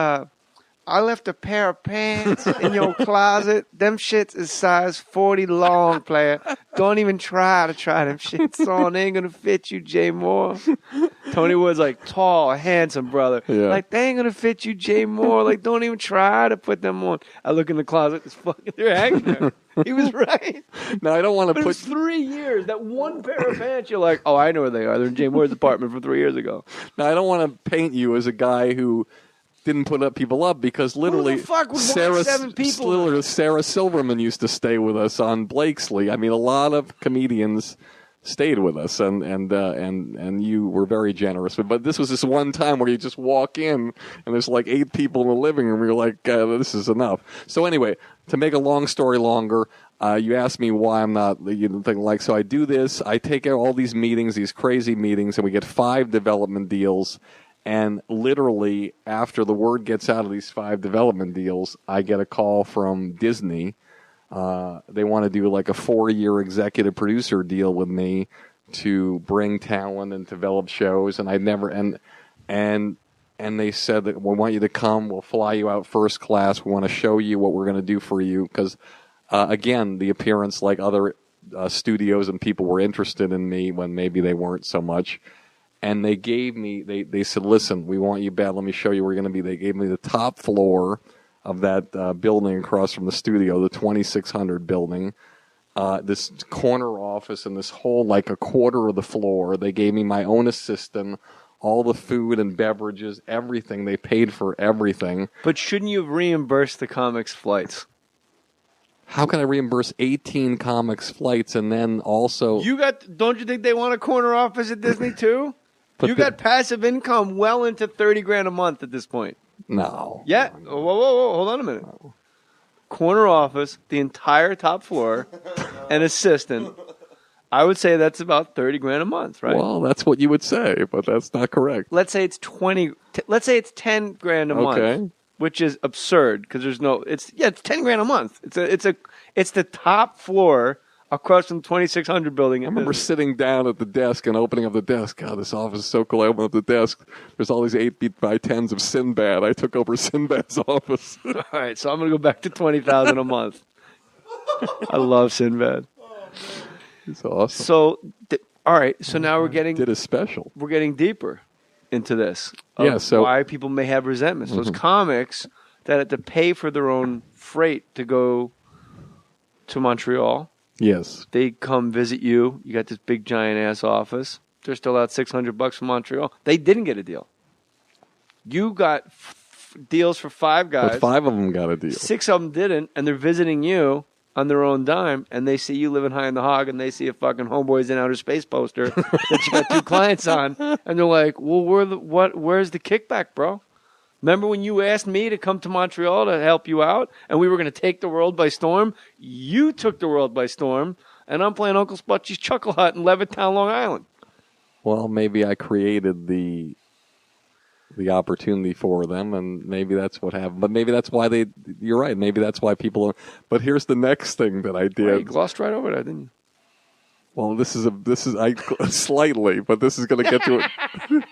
I left a pair of pants in your closet. Them shits is size 40 long, player. Don't even try them shits on. They ain't gonna fit you, Jay Mohr." Tony Woods, like, tall, handsome brother. Yeah. Like, "They ain't gonna fit you, Jay Mohr. Like, don't even try to put them on." I look in the closet, it's fucking, they're hanging there. He was right. Now, I don't want to But it put... was 3 years. That one pair of pants, you're like, oh, I know where they are. They're in Jay Mohr's apartment from 3 years ago. Now, I don't want to paint you as a guy who didn't put up people up, because literally Who the fuck would want 7 people? literally Sarah Silverman used to stay with us on Blakesley. I mean, a lot of comedians stayed with us, and you were very generous. But this was this one time where you just walk in and there's like 8 people in the living room. You're like, this is enough. So anyway, to make a long story longer, you asked me why I'm not, so I do this. I take all these meetings, these crazy meetings, and we get 5 development deals. And literally, after the word gets out of these 5 development deals, I get a call from Disney. They want to do like a 4-year executive producer deal with me to bring talent and develop shows. And I never and they said that we want you to come. We'll fly you out first class. We want to show you what we're going to do for you because, again, the appearance, like other studios and people were interested in me when maybe they weren't so much. And they gave me, they said, "Listen, we want you bad. Let me show you where you're going to be." They gave me the top floor of that building across from the studio, the 2600 building, this corner office and this whole, like a quarter of the floor. They gave me my own assistant, all the food and beverages, everything. They paid for everything. But shouldn't you have reimbursed the comics' flights? How can I reimburse 18 comics' flights and then also... Don't you think they want a corner office at Disney too? You got passive income well into $30,000 a month at this point. No. Yeah. Whoa. Hold on a minute. Corner office, the entire top floor, an assistant. I would say that's about $30,000 a month, right? Well, that's what you would say, but that's not correct. Let's say it's let's say it's $10,000 a month, which is absurd because there's no. It's $10,000 a month. It's the top floor across from the 2600 building. I remember sitting down at the desk and opening up the desk. God, this office is so cool. I opened up the desk. There's all these 8x10s of Sinbad. I took over Sinbad's office. All right, so I'm going to go back to $20,000 a month. I love Sinbad. It's awesome. So, all right, so now we're getting... Did a special. We're getting deeper into this. So why people may have resentments. Those comics that had to pay for their own freight to go to Montreal... Yes. They come visit you. You got this big giant ass office. They're still out $600 from Montreal. They didn't get a deal. You got deals for 5 guys. But 5 of them got a deal. 6 of them didn't, and they're visiting you on their own dime, and they see you living high in the hog, and they see a fucking Homeboys in Outer Space poster that you got 2 clients on, and they're like, "Well, where's the kickback, bro? Remember when you asked me to come to Montreal to help you out, and we were going to take the world by storm? You took the world by storm, and I'm playing Uncle Sputchy's Chuckle Hut in Levittown, Long Island." Well, maybe I created the opportunity for them, and maybe that's what happened. But maybe that's why you're right. Maybe that's why people are. But here's the next thing that I did. Right, you glossed right over that, didn't you? Well, this is slightly, but this is going to get to it.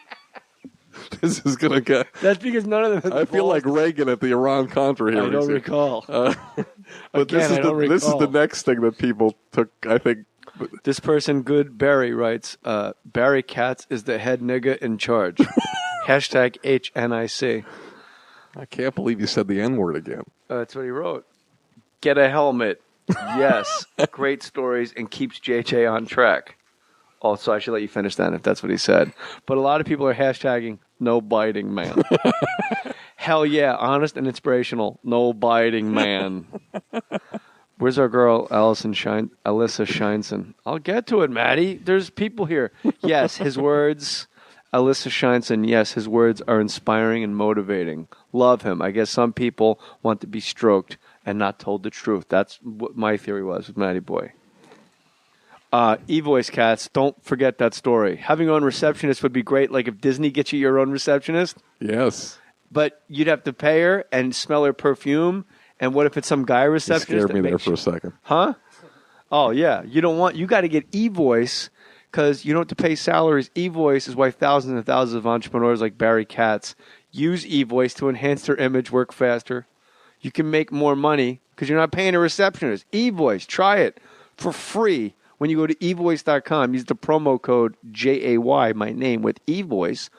This is going to get... That's because none of them... I feel like Reagan at the Iran-Contra hearings. I don't recall. But this is the next thing that people took, I think... This person, Good Barry, writes, Barry Katz is the head nigga in charge. Hashtag HNIC. I can't believe you said the N-word again. That's what he wrote. Get a helmet. Yes. Great stories and keeps JJ on track. Also, I should let you finish that if that's what he said. But a lot of people are hashtagging no biting man. Hell yeah, honest and inspirational. No biting man. Where's our girl, Alyssa Shineson? I'll get to it, Maddie. There's people here. Yes, his words, Alyssa Shineson, yes, his words are inspiring and motivating. Love him. I guess some people want to be stroked and not told the truth. That's what my theory was with Maddie Boy. E-Voice Cats, don't forget that story. Having your own receptionist would be great, like if Disney gets you your own receptionist. Yes. But you'd have to pay her and smell her perfume. And what if it's some guy receptionist? You scared me there for a second. Huh? Oh, yeah. You got to get E-Voice because you don't have to pay salaries. E-Voice is why thousands and thousands of entrepreneurs like Barry Katz use E-Voice to enhance their image, work faster. You can make more money because you're not paying a receptionist. E-Voice, try it for free. When you go to evoice.com, use the promo code JAY, my name, with eVoice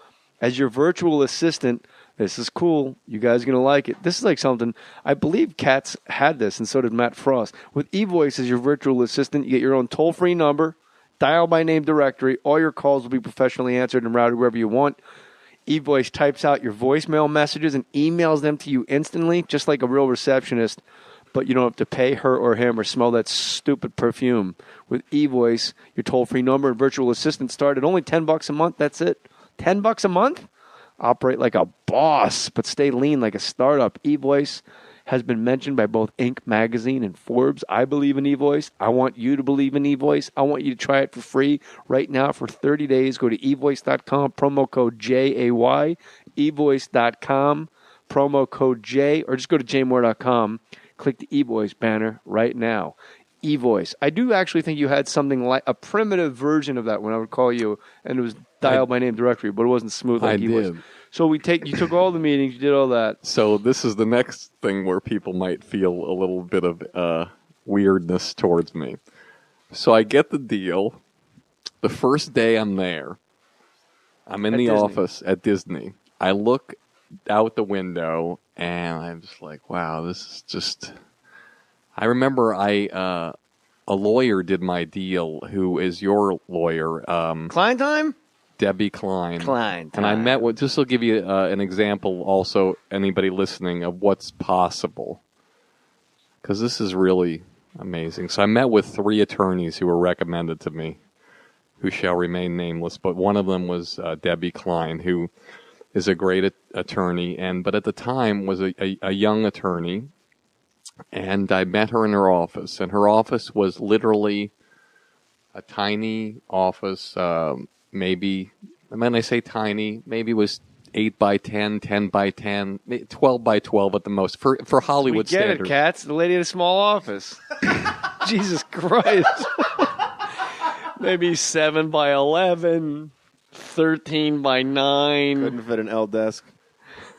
as your virtual assistant. This is cool. You guys are going to like it. This is like something, I believe Katz had this, and so did Matt Frost. With eVoice as your virtual assistant, you get your own toll-free number, dial by name directory. All your calls will be professionally answered and routed wherever you want. eVoice types out your voicemail messages and emails them to you instantly, just like a real receptionist. But you don't have to pay her or him or smell that stupid perfume. With eVoice, your toll-free number and virtual assistant start at only $10 a month. That's it. $10 a month? Operate like a boss, but stay lean like a startup. eVoice has been mentioned by both Inc. magazine and Forbes. I believe in eVoice. I want you to believe in eVoice. I want you to try it for free right now for 30 days. Go to eVoice.com, promo code JAY, eVoice.com, promo code J, or just go to jmoore.com. Click the eVoice banner right now. eVoice. I do actually think you had something like a primitive version of that when I would call you, and it was dial by name directory, but it wasn't smooth like eVoice. Did. So you took all the meetings, you did all that. So this is the next thing where people might feel a little bit of weirdness towards me. So I get the deal. The first day I'm there, I'm in the office at Disney. I look out the window, and I'm just like, wow, this is just... I remember a lawyer did my deal who is your lawyer. Klein time? Debbie Klein. Klein time. And I met with... This will give you an example also, anybody listening, of what's possible. Because this is really amazing. So I met with 3 attorneys who were recommended to me, who shall remain nameless. But one of them was Debbie Klein, who... is a great attorney, but at the time was a young attorney, and I met her in her office, and her office was literally a tiny office, maybe, and when I say tiny, maybe it was 8 by 10, 10 by 10, 12 by 12 at the most, for Hollywood standards. We get it, Katz, the lady in a small office. Jesus Christ. Maybe 7 by 11. 13 by 9. Couldn't fit an L desk.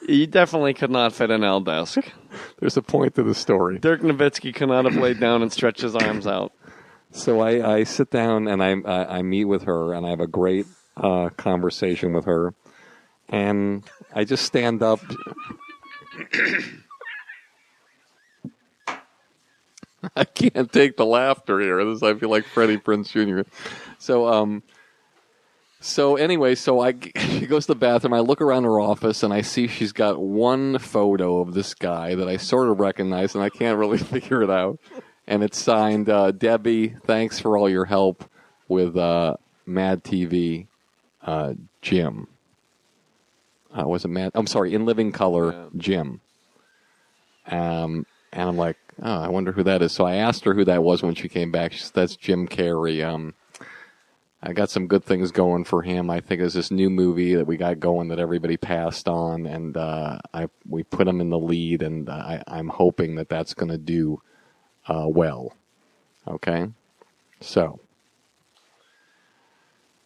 You definitely could not fit an L desk. There's a point to the story. Dirk Nowitzki could not have laid down and stretched his arms out. So I sit down and I meet with her, and I have a great conversation with her. And I just stand up. I can't take the laughter here. I feel like Freddie Prinze Jr. So anyway, she goes to the bathroom. I look around her office, and I see she's got one photo of this guy that I sort of recognize, and I can't really figure it out. And it's signed, Debbie, thanks for all your help with Mad TV, Jim. Was it Mad? I'm sorry, In Living Color, Jim. And I'm like, oh, I wonder who that is. So I asked her who that was when she came back. She said, that's Jim Carrey. I got some good things going for him. I think it's this new movie that we got going that everybody passed on, and we put him in the lead, and I'm hoping that that's going to do well. Okay? So,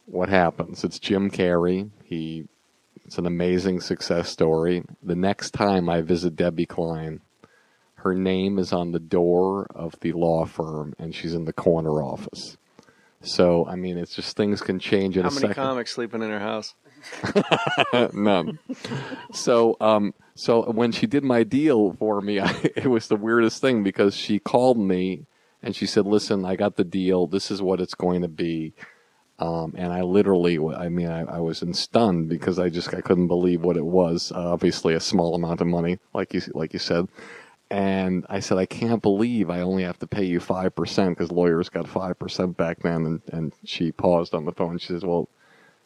what happens? It's Jim Carrey. It's an amazing success story. The next time I visit Debbie Klein, her name is on the door of the law firm, and she's in the corner office. So, I mean, it's just things can change in a second. How many comics sleeping in her house? None. So when she did my deal for me, it was the weirdest thing because she called me and she said, "Listen, I got the deal. This is what it's going to be." And I literally, I was stunned because I couldn't believe what it was. Obviously, a small amount of money, like you said. And I said, I can't believe I only have to pay you 5% because lawyers got 5% back then. And she paused on the phone. She says, "Well,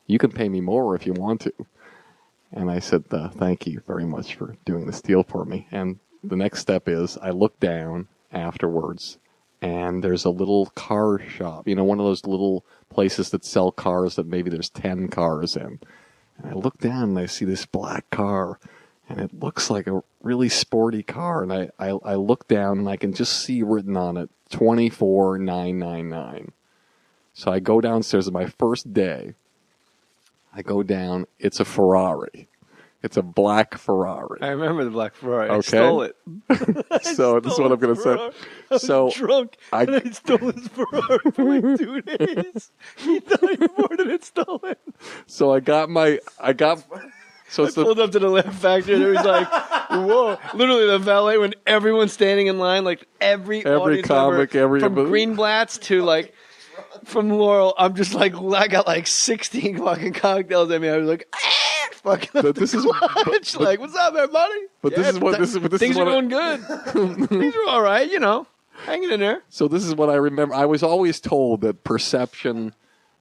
you can pay me more if you want to." And I said, "Thank you very much for doing this deal for me." And the next step is I look down afterwards, and there's a little car shop, one of those little places that sell cars that maybe there's 10 cars in. And I look down and I see this black car, and it looks like a really sporty car. And I look down and I can just see written on it, 24,999. So I go downstairs on my first day. I go down. It's a Ferrari. It's a black Ferrari. I remember the black Ferrari. Okay. I stole it. So this is what I'm going to say. I was drunk, and I stole his Ferrari for like 2 days. He thought he boarded it stolen. So I pulled up to the Laugh Factory, and it was like, whoa. Literally, the valet, when everyone's standing in line, like every audience comic, member, from Greenblatt's to like, from Laurel, I'm just like, I got like 16 fucking cocktails at me. I was like, fucking up the clutch. Like, what's up, everybody? But this is what things are going good. Things are all right, hanging in there. So this is what I remember. I was always told that perception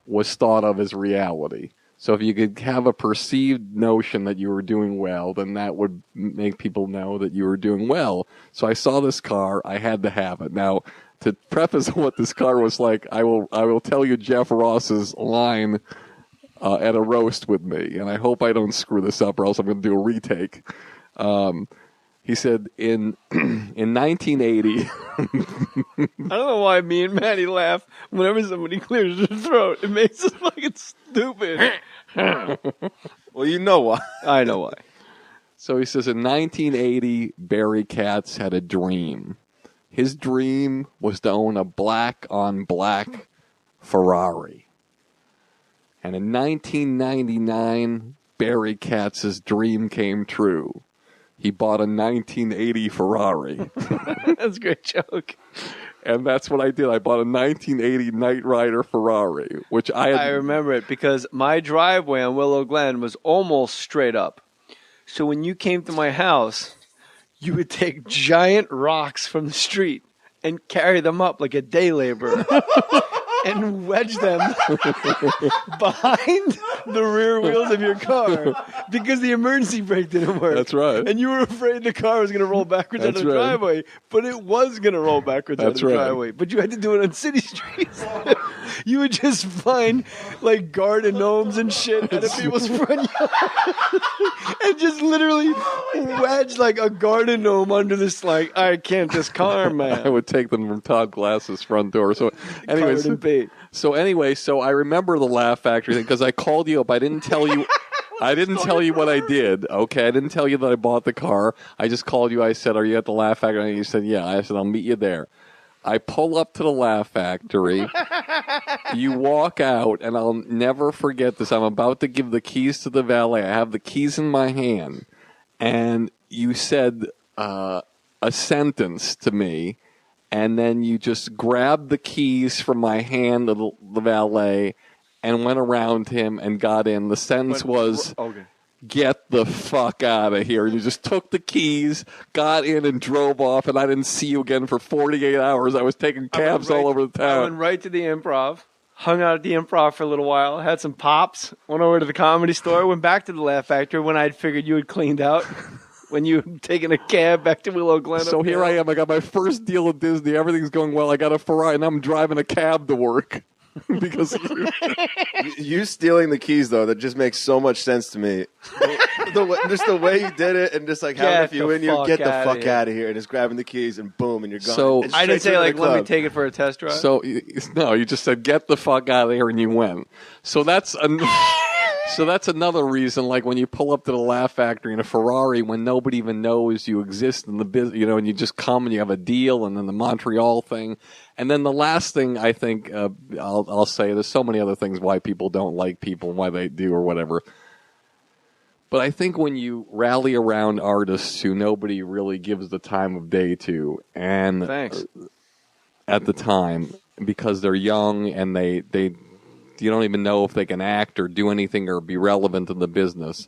was thought of as reality. So if you could have a perceived notion that you were doing well, then that would make people know that you were doing well. So I saw this car. I had to have it. Now, to preface what this car was like, I will tell you Jeff Ross's line at a roast with me, and I hope I don't screw this up, or else I'm going to do a retake. He said in 1980. I don't know why me and Maddie laugh whenever somebody clears their throat. It makes us fucking stupid. Well, you know why. I know why. So he says in 1980, Barry Katz had a dream. His dream was to own a black-on-black Ferrari. And in 1999, Barry Katz's dream came true. He bought a 1980 Ferrari. That's a great joke. And that's what I did. I bought a 1980 Knight Rider Ferrari, which I remember it because my driveway on Willow Glen was almost straight up. So when you came to my house, you would take giant rocks from the street and carry them up like a day laborer and wedge them behind the rear wheels of your car because the emergency brake didn't work. That's right. And you were afraid the car was going to roll backwards out of the driveway, but it was going to roll backwards out of the driveway. But you had to do it on city streets. You would just find like garden gnomes and shit out of people's front yard and just literally wedge like a garden gnome under this this car, man. I would take them from Todd Glass's front door. So anyways, so I remember the Laugh Factory thing because I called you up. I didn't tell you what I did. Okay, I didn't tell you that I bought the car. I just called you. I said, "Are you at the Laugh Factory?" And you said, "Yeah." I said, "I'll meet you there." I pull up to the Laugh Factory. You walk out, and I'll never forget this. I'm about to give the keys to the valet. I have the keys in my hand, and you said a sentence to me, and then you just grabbed the keys from my hand, the valet, and went around him and got in. The sentence was, "Get the fuck out of here." You just took the keys, got in, and drove off, and I didn't see you again for 48 hours. I was taking cabs all over the town. I went right to the Improv, hung out at the Improv for a little while, had some pops, went over to the Comedy Store, went back to the Laugh Factory when I'd figured you had cleaned out. When you had taken a cab back to Willow Glen. So here I am. I got my first deal at Disney. Everything's going well. I got a Ferrari, and I'm driving a cab to work. Because you stealing the keys, though, that just makes so much sense to me. Just the way you did it, and just like having a few in you, get the fuck out of here, and just grabbing the keys, and boom, and you're gone. So I didn't say let me take it for a test drive. So no, you just said get the fuck out of here, and you went. So that's another reason. Like when you pull up to the Laugh Factory in a Ferrari, when nobody even knows you exist in the business, and you just come and you have a deal, and then the Montreal thing. And then the last thing I think I'll say, there's so many other things why people don't like people and why they do or whatever. But I think when you rally around artists who nobody really gives the time of day to, and Thanks. At the time, because they're young and they you don't even know if they can act or do anything or be relevant in the business.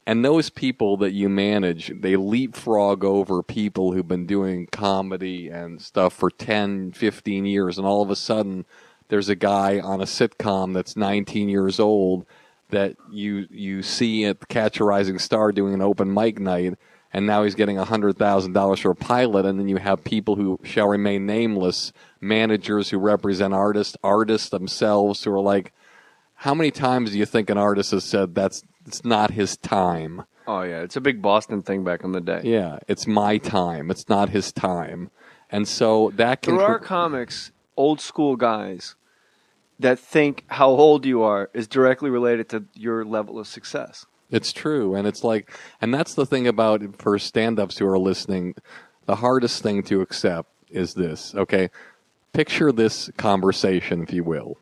And those people that you manage, they leapfrog over people who've been doing comedy and stuff for 10, 15 years, and all of a sudden there's a guy on a sitcom that's 19 years old that you see at Catch a Rising Star doing an open mic night, and now he's getting $100,000 for a pilot, and then you have people who shall remain nameless, managers who represent artists themselves who are like, how many times do you think an artist has said it's not his time? Oh, yeah. It's a big Boston thing back in the day. Yeah, it's my time. It's not his time. And so that can... There are comics, old school guys, that think how old you are is directly related to your level of success. It's true, and it's like, and that's the thing about, for stand-ups who are listening, the hardest thing to accept is this, okay? Picture this conversation, if you will.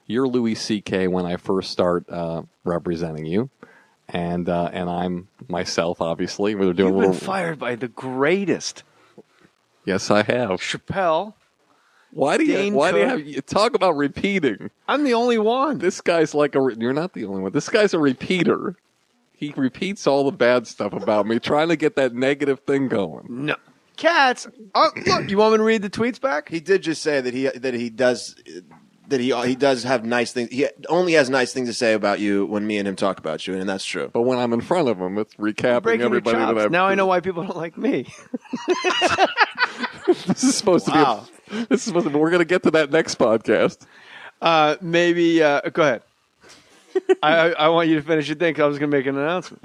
You're Louis C.K. when I first start representing you, and I'm myself, obviously. We're doing You've been fired by the greatest. Yes, I have. Chappelle. Why do you talk about repeating? I'm the only one. This guy's like you're not the only one. This guy's a repeater. He repeats all the bad stuff about me, trying to get that negative thing going. No. Katz, look, you want me to read the tweets back? He did just say that he does have nice things. He only has nice things to say about you when me and him talk about you, and that's true. But when I'm in front of him, it's recapping everybody that I've... Now I know why people don't like me. This is supposed to be... We're going to get to that next podcast. Maybe... go ahead. I want you to finish your thing because I was going to make an announcement.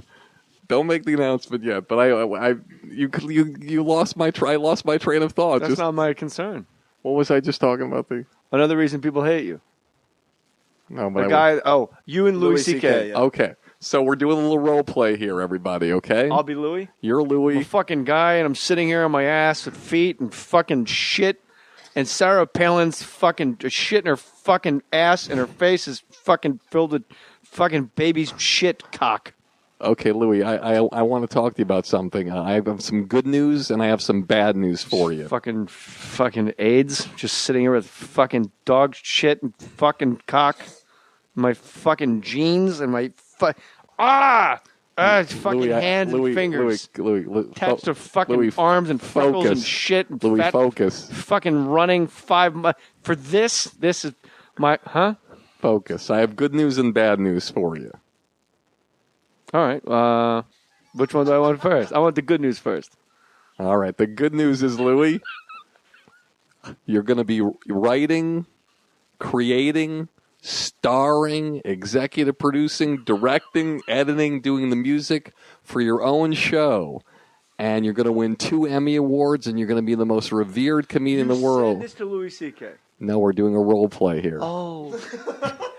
Don't make the announcement yet, but you lost my train of thought. That's not my concern. What was I just talking about? Another reason people hate you. No, but you and Louis C.K. Yeah. Okay, so we're doing a little role play here, everybody. Okay, I'll be Louis. You're Louis. I'm a fucking guy, and I'm sitting here on my ass with feet and fucking shit. And Sarah Palin's fucking shit in her fucking ass, and her face is fucking filled with fucking baby's shit cock. Okay, Louis, I want to talk to you about something. I have some good news, and I have some bad news for you. Fucking AIDS, just sitting here with fucking dog shit and fucking cock, my fucking jeans and my fucking hands and fingers. Louis, attached to fucking arms and freckles and shit. And Louis, focus. Fucking running 5 months for this. This is my Focus. I have good news and bad news for you. All right. Which one do I want first? I want the good news first. All right. The good news is, Louis, you're going to be writing, creating, starring, executive producing, directing, editing, doing the music for your own show. And you're going to win 2 Emmy Awards, and you're going to be the most revered comedian in the world. Said this to Louis C.K. No, we're doing a role play here. Oh.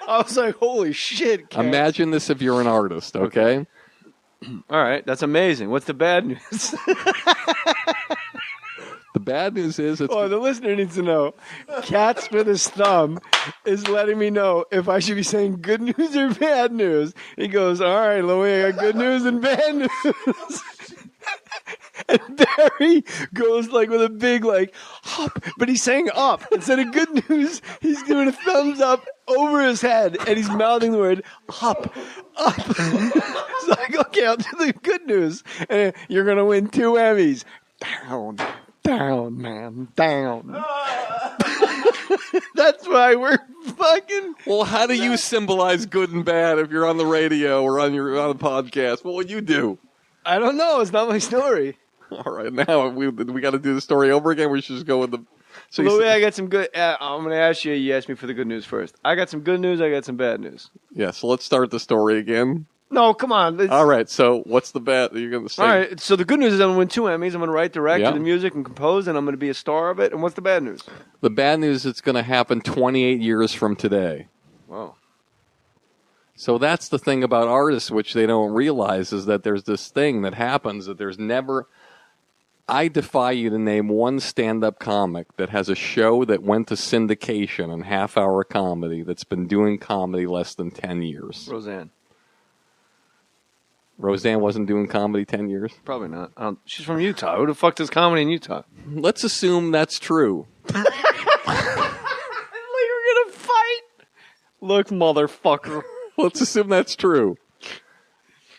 I was like, holy shit, Katz. Imagine this if you're an artist, okay? All right, that's amazing. What's the bad news? The bad news is... the listener needs to know. Katz with his thumb is letting me know if I should be saying good news or bad news. He goes, all right, Louis, I got good news and bad news. And Barry goes like with a big hop, but he's saying up. Instead of good news, he's doing a thumbs up over his head, and he's mouthing the word up. So I go, okay, I'll do the good news. And you're going to win 2 Emmys. Down, man, down. That's why we're fucking... Well, how do you symbolize good and bad if you're on the radio or on a podcast? What would you do? I don't know. It's not my story. All right, now we got to do the story over again. We should just go with the... So Louis, I got some good... I'm going to ask you. You asked me for the good news first. I got some good news. I got some bad news. Yeah, so let's start the story again. No, come on. All right, so what's the bad you're going to say? All right, so the good news is I'm going to win 2 Emmys. I'm going to write, direct, do the music, and compose, and I'm going to be a star of it. And what's the bad news? The bad news is it's going to happen 28 years from today. Wow. So that's the thing about artists, which they don't realize, is that there's this thing that happens that there's never... I defy you to name one stand-up comic that has a show that went to syndication and half-hour comedy that's been doing comedy less than 10 years. Roseanne. Roseanne wasn't doing comedy 10 years? Probably not. She's from Utah. Who the fuck does comedy in Utah? Let's assume that's true. You're gonna fight? Look, motherfucker. Let's assume that's true.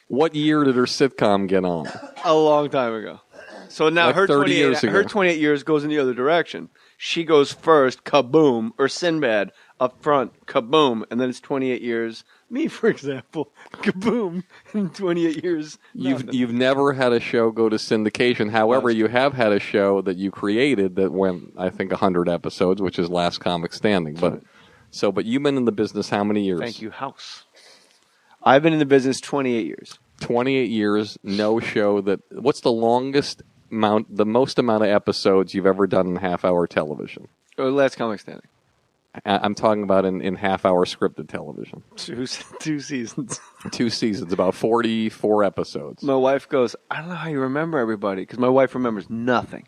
What year did her sitcom get on? A long time ago. So now Like her 30 years ago. her 28 years goes in the other direction. She goes first, kaboom, or Sinbad up front, kaboom, and then it's 28 years. Me, for example, kaboom, and 28 years. You've never had a show go to syndication. However, you have had a show that you created that went, I think, 100 episodes, which is Last Comic Standing. But you've been in the business how many years? Thank you, House. I've been in the business 28 years. 28 years, no show that. What's the longest amount, the most amount of episodes you've ever done in half-hour television? Last Comic Standing. I'm talking about in half-hour scripted television. Two seasons. 2 seasons, about 44 episodes. My wife goes, I don't know how you remember everybody, because my wife remembers nothing.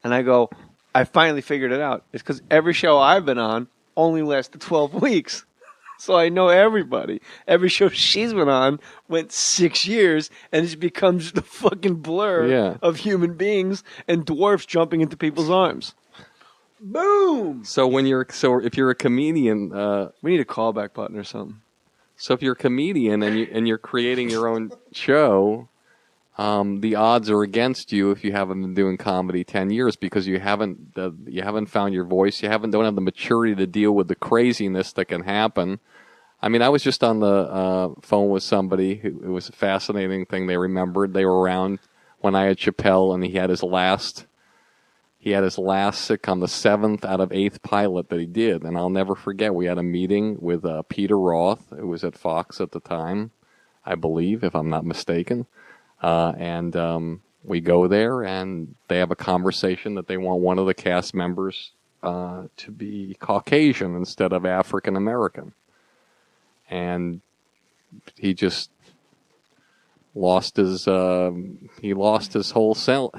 And I go, I finally figured it out. It's because every show I've been on only lasted 12 weeks. So I know everybody. Every show she's been on went 6 years, and it becomes the fucking blur of human beings and dwarfs jumping into people's arms. Boom! So if you're a comedian, we need a callback button or something. So if you're a comedian and you're creating your own show, the odds are against you if you haven't been doing comedy 10 years because you haven't found your voice. You don't have the maturity to deal with the craziness that can happen. I mean, I was just on the phone with somebody it was a fascinating thing. They remembered they were around when I had Chappelle, and he had his last sitcom, the 7th out of 8th pilot that he did, and I'll never forget. We had a meeting with Peter Roth, who was at Fox at the time, I believe, if I'm not mistaken. And we go there, and they have a conversation that they want one of the cast members to be Caucasian instead of African American. And he just lost his whole self.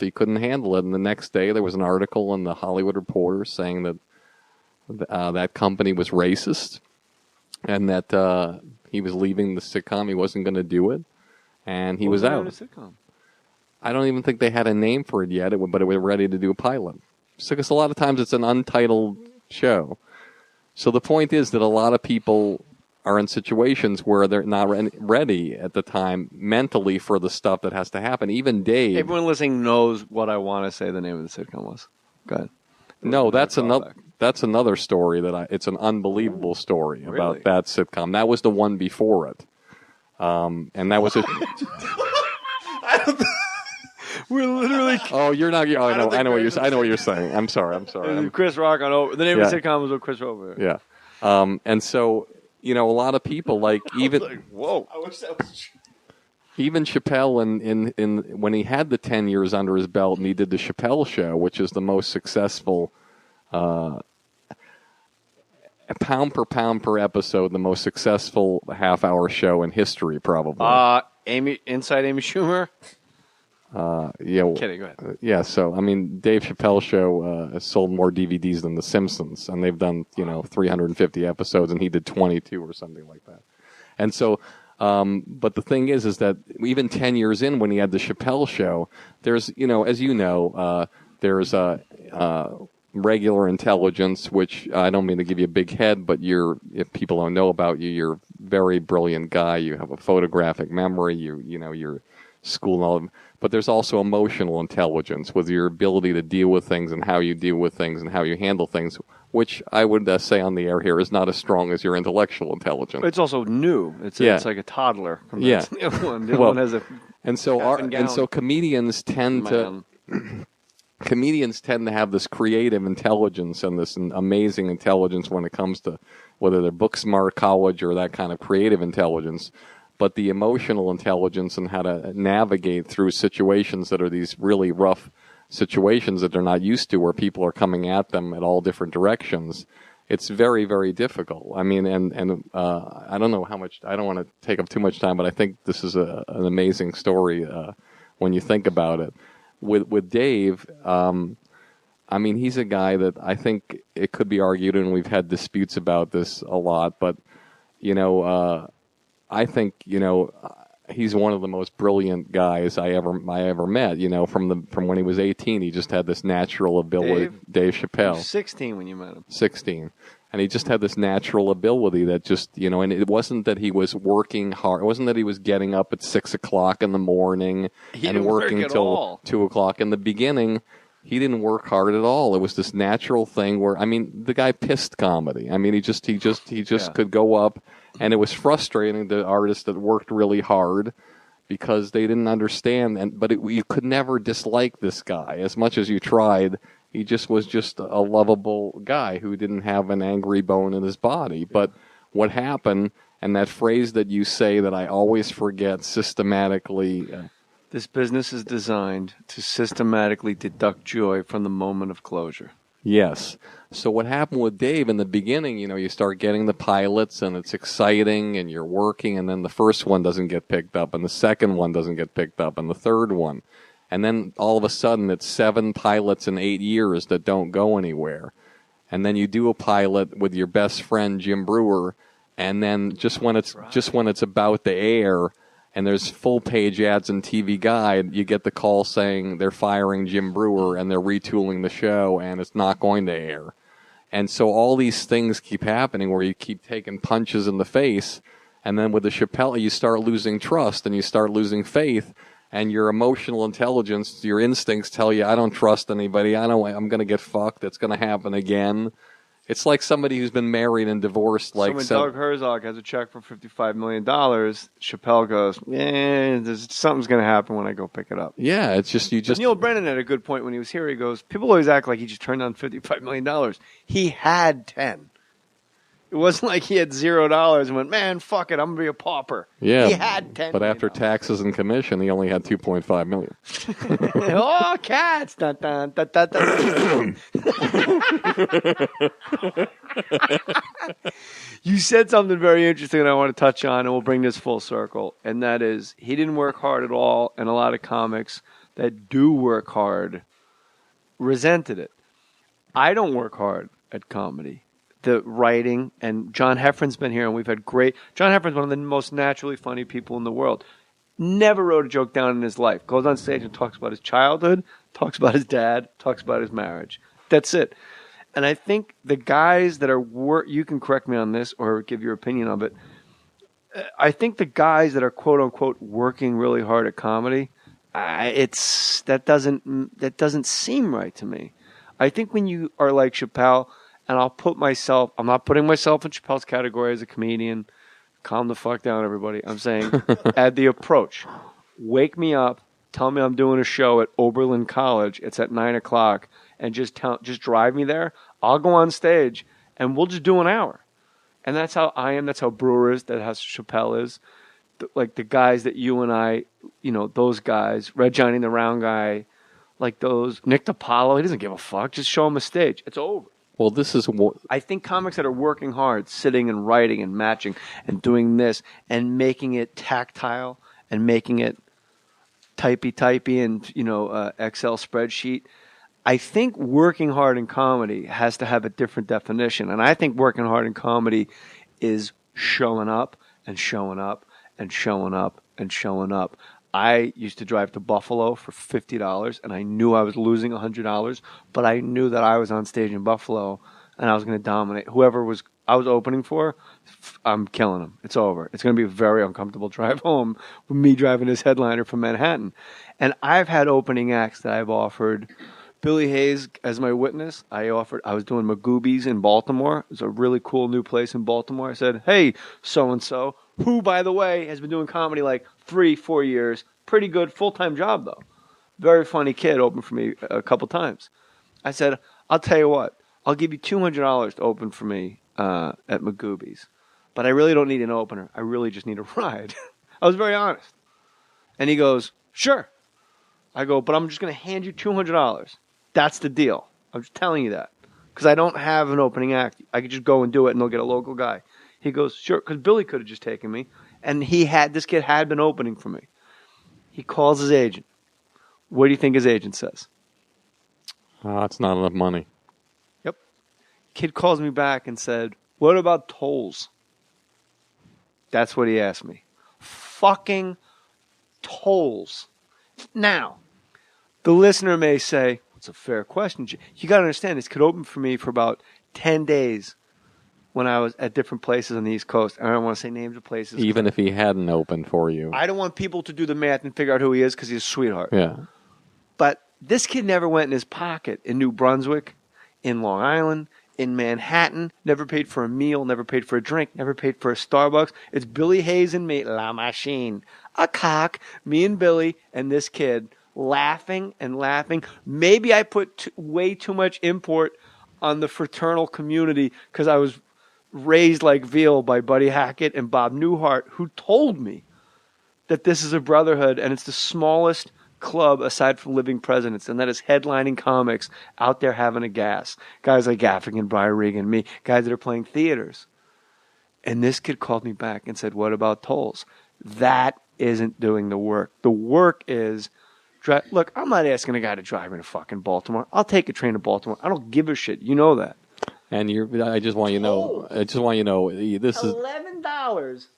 He couldn't handle it. And the next day, there was an article in the Hollywood Reporter saying that that company was racist, and that he was leaving the sitcom. He wasn't going to do it. And he was out. I don't even think they had a name for it yet, but it was ready to do a pilot. So, because a lot of times it's an untitled show. So the point is that a lot of people are in situations where they're not ready at the time mentally for the stuff that has to happen. Even Dave. Everyone listening knows what I want to say the name of the sitcom was. Go ahead. No, that's another story it's an unbelievable story about that sitcom. That was the one before it. And that was We're literally. Oh, you're not. Oh, I know what you're saying. I'm sorry. Chris Rock on over. The name of the sitcom was with Chris Rock. Yeah. And so a lot of people even. Like, whoa! I wish that was true. Even Chappelle, in when he had the 10 years under his belt, and he did the Chappelle Show, which is the most successful. Pound per episode, the most successful half-hour show in history, probably. Inside Amy Schumer. Kidding. Go ahead. Yeah. So I mean, Dave Chappelle Show has sold more DVDs than The Simpsons, and they've done 350 episodes, and he did 22 or something like that. And so, but the thing is that even 10 years in, when he had the Chappelle Show, there's there's regular intelligence, which I don't mean to give you a big head, but if people don't know about you, you're a very brilliant guy. You have a photographic memory. You're school knowledge. But there's also emotional intelligence with your ability to deal with things and how you deal with things and how you handle things, which I would say on the air here is not as strong as your intellectual intelligence. But it's also new. It's like a toddler. Yeah. The one has a so comedians tend to. Comedians tend to have this creative intelligence and this amazing intelligence when it comes to whether they're book smart, college, or that kind of creative intelligence. But the emotional intelligence and how to navigate through situations that are these really rough situations that they're not used to, where people are coming at them at all different directions, it's very, very difficult. I mean, and I don't know how much, I don't want to take up too much time, but I think this is an amazing story when you think about it. With Dave, I mean, he's a guy that I think it could be argued, and we've had disputes about this a lot, but, I think, he's one of the most brilliant guys I ever met. You know, from when he was 18, he just had this natural ability. Dave Chappelle. He was 16 when you met him. 16. And he just had this natural ability that just, you know, and it wasn't that he was working hard. It wasn't that he was getting up at 6 o'clock in the morning and working till 2 o'clock. In the beginning, he didn't work hard at all. It was this natural thing where, I mean, the guy pissed comedy. I mean, he just could go up, and it was frustrating to artists that worked really hard because they didn't understand. But you could never dislike this guy as much as you tried. He just was just a lovable guy who didn't have an angry bone in his body. But what happened, and that phrase that you say that I always forget, systematically. This business is designed to systematically deduct joy from the moment of closure. Yes. So what happened with Dave in the beginning, you know, you start getting the pilots and it's exciting and you're working, and then the first one doesn't get picked up and the second one doesn't get picked up and the third one. And then all of a sudden it's 7 pilots in 8 years that don't go anywhere. And then you do a pilot with your best friend Jim Brewer, and then just when it's about to air and there's full page ads in TV Guide, you get the call saying they're firing Jim Brewer and they're retooling the show and it's not going to air. And so all these things keep happening where you keep taking punches in the face, and then with the Chappelle you start losing trust and you start losing faith. And your emotional intelligence, your instincts tell you, I don't trust anybody. I'm going to get fucked. It's going to happen again. It's like somebody who's been married and divorced. So when Doug Herzog has a check for $55 million, Chappelle goes, something's going to happen when I go pick it up. Yeah, it's just you just. Neil Brennan had a good point when he was here. He goes, people always act like he just turned down $55 million. He had 10. It wasn't like he had $0 and went, man, fuck it, I'm going to be a pauper. Yeah, he had 10. But after taxes and commission, he only had $2.5 million. Oh, cats! Dun, dun, dun, dun, dun. You said something very interesting that I want to touch on, and we'll bring this full circle. And that is, he didn't work hard at all, and a lot of comics that do work hard resented it. I don't work hard at comedy. The writing, and John Heffron's been here, and we've had great. John Heffron's one of the most naturally funny people in the world. Never wrote a joke down in his life. Goes on stage and talks about his childhood, talks about his dad, talks about his marriage. That's it. And I think the guys that are you can correct me on this or give your opinion of it. I think the guys that are quote unquote working really hard at comedy, that doesn't seem right to me. I think when you are like Chappelle. And I'm not putting myself in Chappelle's category as a comedian. Calm the fuck down, everybody. I'm saying add the approach. Wake me up. Tell me I'm doing a show at Oberlin College. It's at 9 o'clock. And just drive me there. I'll go on stage and we'll just do an hour. And that's how I am. That's how Brewer is. That's how Chappelle is. Like the guys that you and I, you know, those guys, Red Johnny the Round Guy, like those, Nick DiPaolo, he doesn't give a fuck. Just show him a stage. It's over. Well, this is what I think comics that are working hard, sitting and writing and matching and doing this and making it tactile and making it typey and, you know, Excel spreadsheet. I think working hard in comedy has to have a different definition. And I think working hard in comedy is showing up and showing up and showing up and showing up. I used to drive to Buffalo for $50, and I knew I was losing $100, but I knew that I was on stage in Buffalo, and I was going to dominate. Whoever I was opening for, I'm killing them. It's over. It's going to be a very uncomfortable drive home with me driving as headliner from Manhattan. And I've had opening acts that I've offered. Billy Hayes as my witness. I was doing Magoobies in Baltimore. It's a really cool new place in Baltimore. I said, hey, so-and-so, who, by the way, has been doing comedy like 3-4 years. Pretty good full-time job, though. Very funny kid, opened for me a couple times. I said, I'll tell you what. I'll give you $200 to open for me at Magoobies. But I really don't need an opener. I really just need a ride. I was very honest. And he goes, sure. I go, but I'm just going to hand you $200. That's the deal. I'm just telling you that. Because I don't have an opening act. I could just go and do it, and they'll get a local guy. He goes, sure, because Billy could have just taken me. And this kid had been opening for me. He calls his agent. What do you think his agent says? It's not enough money. Yep. Kid calls me back and said, what about tolls? That's what he asked me. Fucking tolls. Now, the listener may say, it's a fair question. You got to understand, this could open for me for about 10 days when I was at different places on the East Coast. I don't want to say names of places. Even if he hadn't opened for you. I don't want people to do the math and figure out who he is because he's a sweetheart. Yeah. But this kid never went in his pocket in New Brunswick, in Long Island, in Manhattan, never paid for a meal, never paid for a drink, never paid for a Starbucks. It's Billy Hayes and me, La Machine, a cock, me and Billy and this kid laughing and laughing. Maybe I put way too much import on the fraternal community because I was raised like veal by Buddy Hackett and Bob Newhart, who told me that this is a brotherhood and it's the smallest club aside from Living Presidents, and that is headlining comics out there having a gas. Guys like Gaffigan, Briar Regan, me, guys that are playing theaters. And this kid called me back and said, what about tolls? That isn't doing the work. The work is, look, I'm not asking a guy to drive me to fucking Baltimore. I'll take a train to Baltimore. I don't give a shit. You know that. And I just want you to know. This is $11.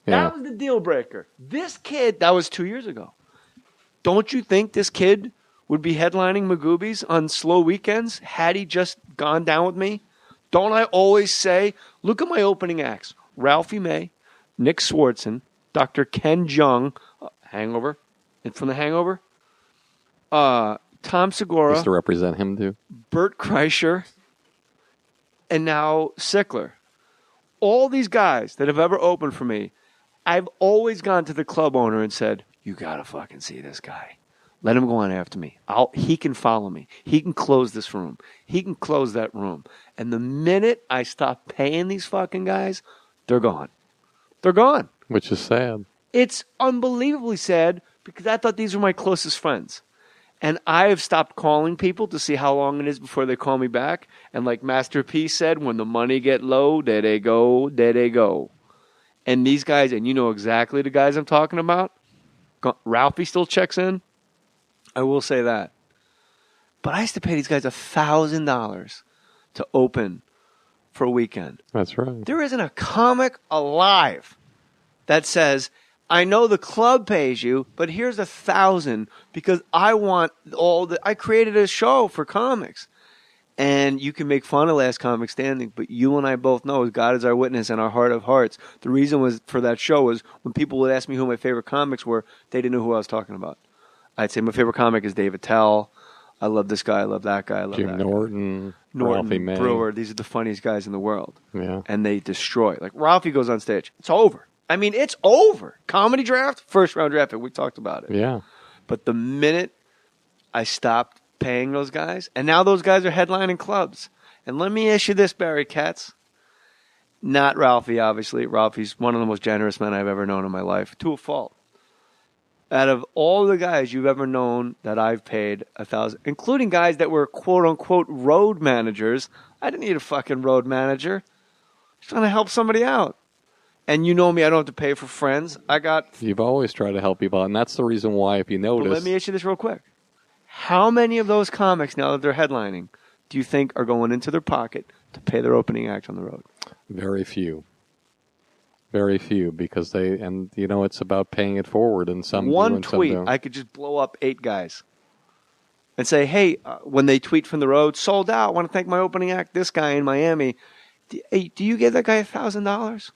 That was the deal breaker. This kid, that was 2 years ago. Don't you think this kid would be headlining Magoobies on slow weekends had he just gone down with me? Don't I always say, look at my opening acts. Ralphie May, Nick Swartzen, Dr. Ken Jeong, Hangover, and from The Hangover, Tom Segura. Used to represent him too. Bert Kreischer, and now Sickler. All these guys that have ever opened for me, I've always gone to the club owner and said, you gotta fucking see this guy. Let him go on after me. He can follow me. He can close this room. He can close that room. And the minute I stop paying these fucking guys, they're gone. They're gone. Which is sad. It's unbelievably sad because I thought these were my closest friends. And I have stopped calling people to see how long it is before they call me back. And like Master P said, when the money get low, there they go, there they go. And these guys, and you know exactly the guys I'm talking about, Ralphie still checks in. I will say that. But I used to pay these guys $1,000 to open for a weekend. That's right. There isn't a comic alive that says, I know the club pays you, but here's $1,000 because I want I created a show for comics. And you can make fun of Last Comic Standing, but you and I both know, God is our witness in our heart of hearts. The reason was for that show was when people would ask me who my favorite comics were, they didn't know who I was talking about. I'd say my favorite comic is Dave Attell. I love this guy. I love that guy. I love Jim that Norton, guy. Norton, Ralphie May. Brewer. These are the funniest guys in the world. Yeah. And they destroy. Like Ralphie goes on stage. It's over. I mean, it's over. Comedy draft, first round draft. We talked about it. Yeah. But the minute I stopped paying those guys, and now those guys are headlining clubs. And let me ask you this, Barry Katz. Not Ralphie, obviously. Ralphie's one of the most generous men I've ever known in my life, to a fault. Out of all the guys you've ever known that I've paid $1,000, including guys that were quote-unquote road managers, I didn't need a fucking road manager. Just trying to help somebody out. And you know me, I don't have to pay for friends. You've always tried to help people out, and that's the reason why, if you notice... But let me ask you this real quick. How many of those comics, now that they're headlining, do you think are going into their pocket to pay their opening act on the road? Very few. Very few, because it's about paying it forward. And some one tweet, I could just blow up 8 guys and say, hey, when they tweet from the road, sold out, I want to thank my opening act, this guy in Miami. Do you give that guy $1,000?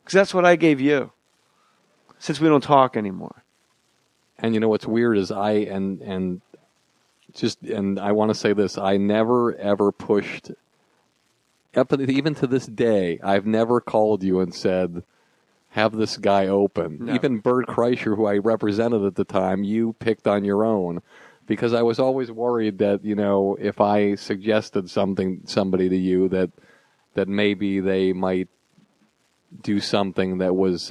Because that's what I gave you, since we don't talk anymore. And you know what's weird is I want to say this, I never ever pushed, even to this day, I've never called you and said, have this guy open. No. Even Bert Kreischer, who I represented at the time, you picked on your own. Because I was always worried that, if I suggested somebody to you, that maybe they might do something that was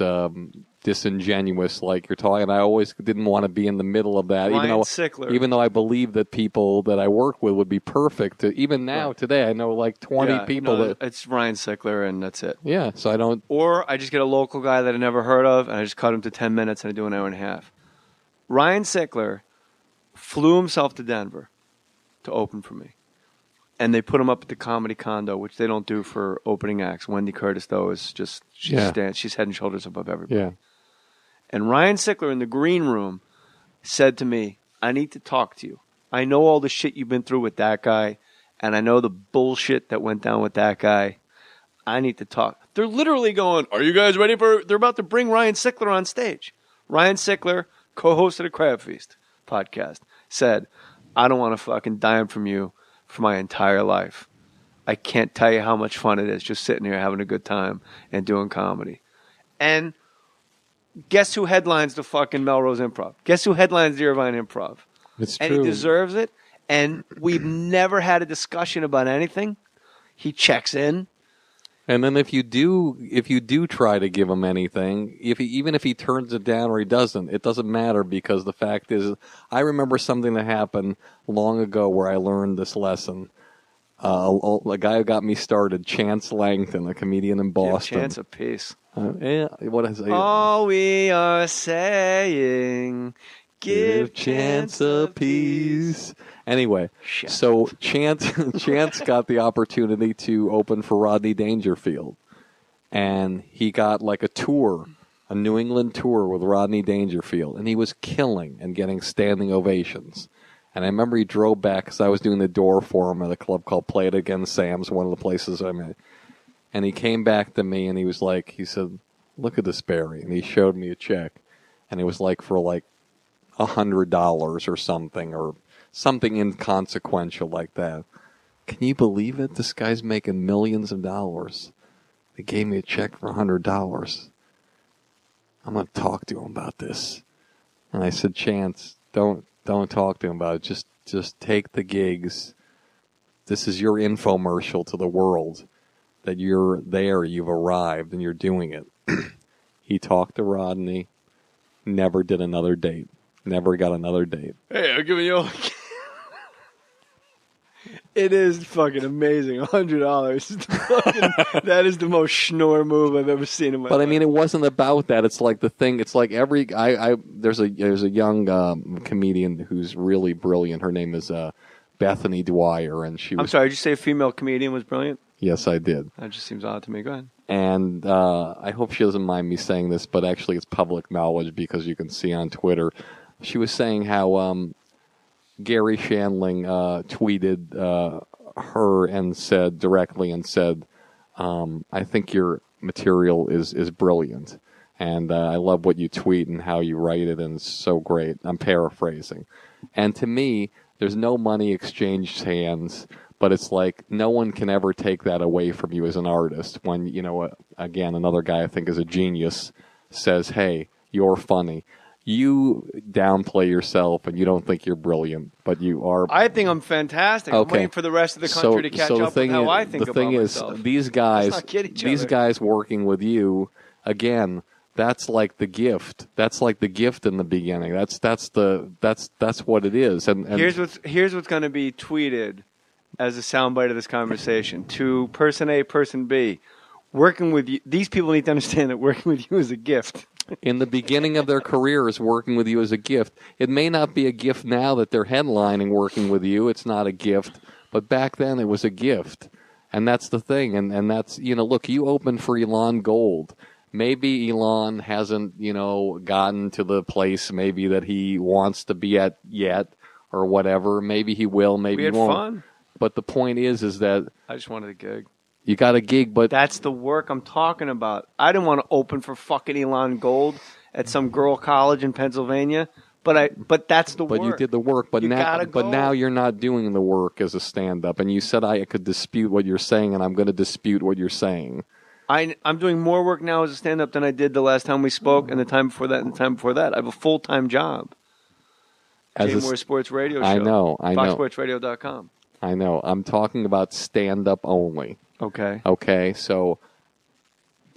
disingenuous, like you're talking. I always didn't want to be in the middle of that, even though I believe that people that I work with would be perfect. Even now, today, I know like 20 people. No, it's Ryan Sickler, and that's it. Yeah, so I don't... Or I just get a local guy that I never heard of, and I just cut him to 10 minutes, and I do an hour and a half. Ryan Sickler flew himself to Denver to open for me. And they put him up at the Comedy Condo, which they don't do for opening acts. Wendy Curtis, though, is just... She's head and shoulders above everybody. Yeah. And Ryan Sickler in the green room said to me, I need to talk to you. I know all the shit you've been through with that guy, and I know the bullshit that went down with that guy. I need to talk. They're literally going, are you guys ready for... They're about to bring Ryan Sickler on stage. Ryan Sickler, co-host of the Crab Feast podcast, said, I don't want a fucking dime from you for my entire life. I can't tell you how much fun it is just sitting here having a good time and doing comedy. And guess who headlines the fucking Melrose Improv? Guess who headlines the Irvine Improv? It's and true. He deserves it. And we've never had a discussion about anything. He checks in. And then if you do try to give him anything, even if he turns it down or he doesn't, it doesn't matter, because the fact is, I remember something that happened long ago where I learned this lesson. A guy who got me started, Chance Langton, a comedian in Boston. Give Chance a piece. What is it? All we are saying, give Chance a piece. Anyway, so Chance got the opportunity to open for Rodney Dangerfield. And he got like a tour, a New England tour with Rodney Dangerfield. And he was killing and getting standing ovations. And I remember he drove back because I was doing the door for him at a club called Play It Again Sam's, one of the places I'm at. And he came back to me and he said, look at this, Barry. And he showed me a check. And it was like for like $100 or something inconsequential like that. Can you believe it? This guy's making millions of dollars. They gave me a check for $100. I'm going to talk to him about this. And I said, Chance, don't talk to him about it. Just take the gigs. This is your infomercial to the world that you're there, you've arrived, and you're doing it. He talked to Rodney, never did another date. Never got another date. Hey, I'm giving you... It is fucking amazing. $100. That is the most schnorr move I've ever seen in my life. But I mean, it wasn't about that. It's like the thing. It's like there's a young comedian who's really brilliant. Her name is Bethany Dwyer, and she was... I'm sorry, did you say a female comedian was brilliant? Yes, I did. That just seems odd to me. Go ahead. And I hope she doesn't mind me saying this, but actually it's public knowledge because you can see on Twitter. She was saying how Gary Shandling tweeted her and said directly, I think your material is brilliant. And I love what you tweet and how you write it, and it's so great. I'm paraphrasing. And to me, there's no money exchanged hands, but it's like no one can ever take that away from you as an artist. When, again, another guy I think is a genius says, hey, you're funny. You downplay yourself and you don't think you're brilliant, but you are. I think I'm fantastic. Okay. I'm waiting for the rest of the country to catch up with how I think about myself. The thing is, these guys working with you, again, that's like the gift. That's like the gift in the beginning. That's what it is. And here's what's going to be tweeted as a soundbite of this conversation to person A, person B. Working with you, these people need to understand that working with you is a gift. In the beginning of their careers, working with you is a gift. It may not be a gift now that they're headlining working with you. It's not a gift. But back then, it was a gift. And that's the thing. And that's, look, you opened for Elon Gold. Maybe Elon hasn't, gotten to the place maybe that he wants to be at yet or whatever. Maybe he will, maybe he won't. Fun. But the point is that... I just wanted a gig. You got a gig, but... That's the work I'm talking about. I didn't want to open for fucking Elon Gold at some girl college in Pennsylvania, but that's the work. But you did the work, but now you're not doing the work as a stand-up, and you said I could dispute what you're saying, and I'm going to dispute what you're saying. I'm doing more work now as a stand-up than I did the last time we spoke, and the time before that, and the time before that. I have a full-time job. Mohr Sports Radio Show. I know. FoxSportsRadio.com. I know. I'm talking about stand-up only. Okay, so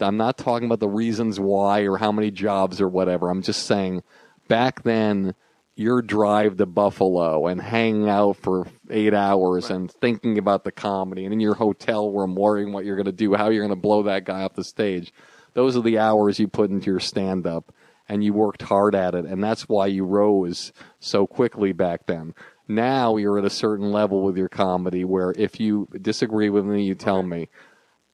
I'm not talking about the reasons why or how many jobs or whatever. I'm just saying back then your drive to Buffalo and hanging out for 8 hours and thinking about the comedy and in your hotel room worrying what you're going to do, how you're going to blow that guy off the stage. Those are the hours you put into your stand-up, and you worked hard at it, and that's why you rose so quickly back then. Now you're at a certain level with your comedy where if you disagree with me, you tell me.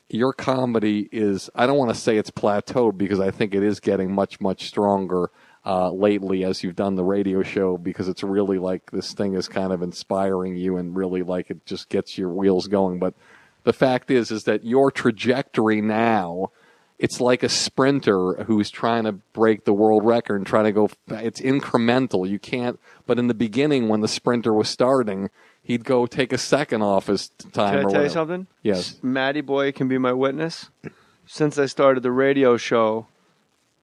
Your comedy is, I don't want to say it's plateaued because I think it is getting much, much stronger. lately as you've done the radio show, because it's really like this thing is kind of inspiring you and really like it just gets your wheels going. But the fact is that your trajectory now, it's like a sprinter who's trying to break the world record and trying to go. It's incremental. You can't. But in the beginning, when the sprinter was starting, he'd go take a second off his time. Can I tell you something? Yes. Matty Boy can be my witness. Since I started the radio show,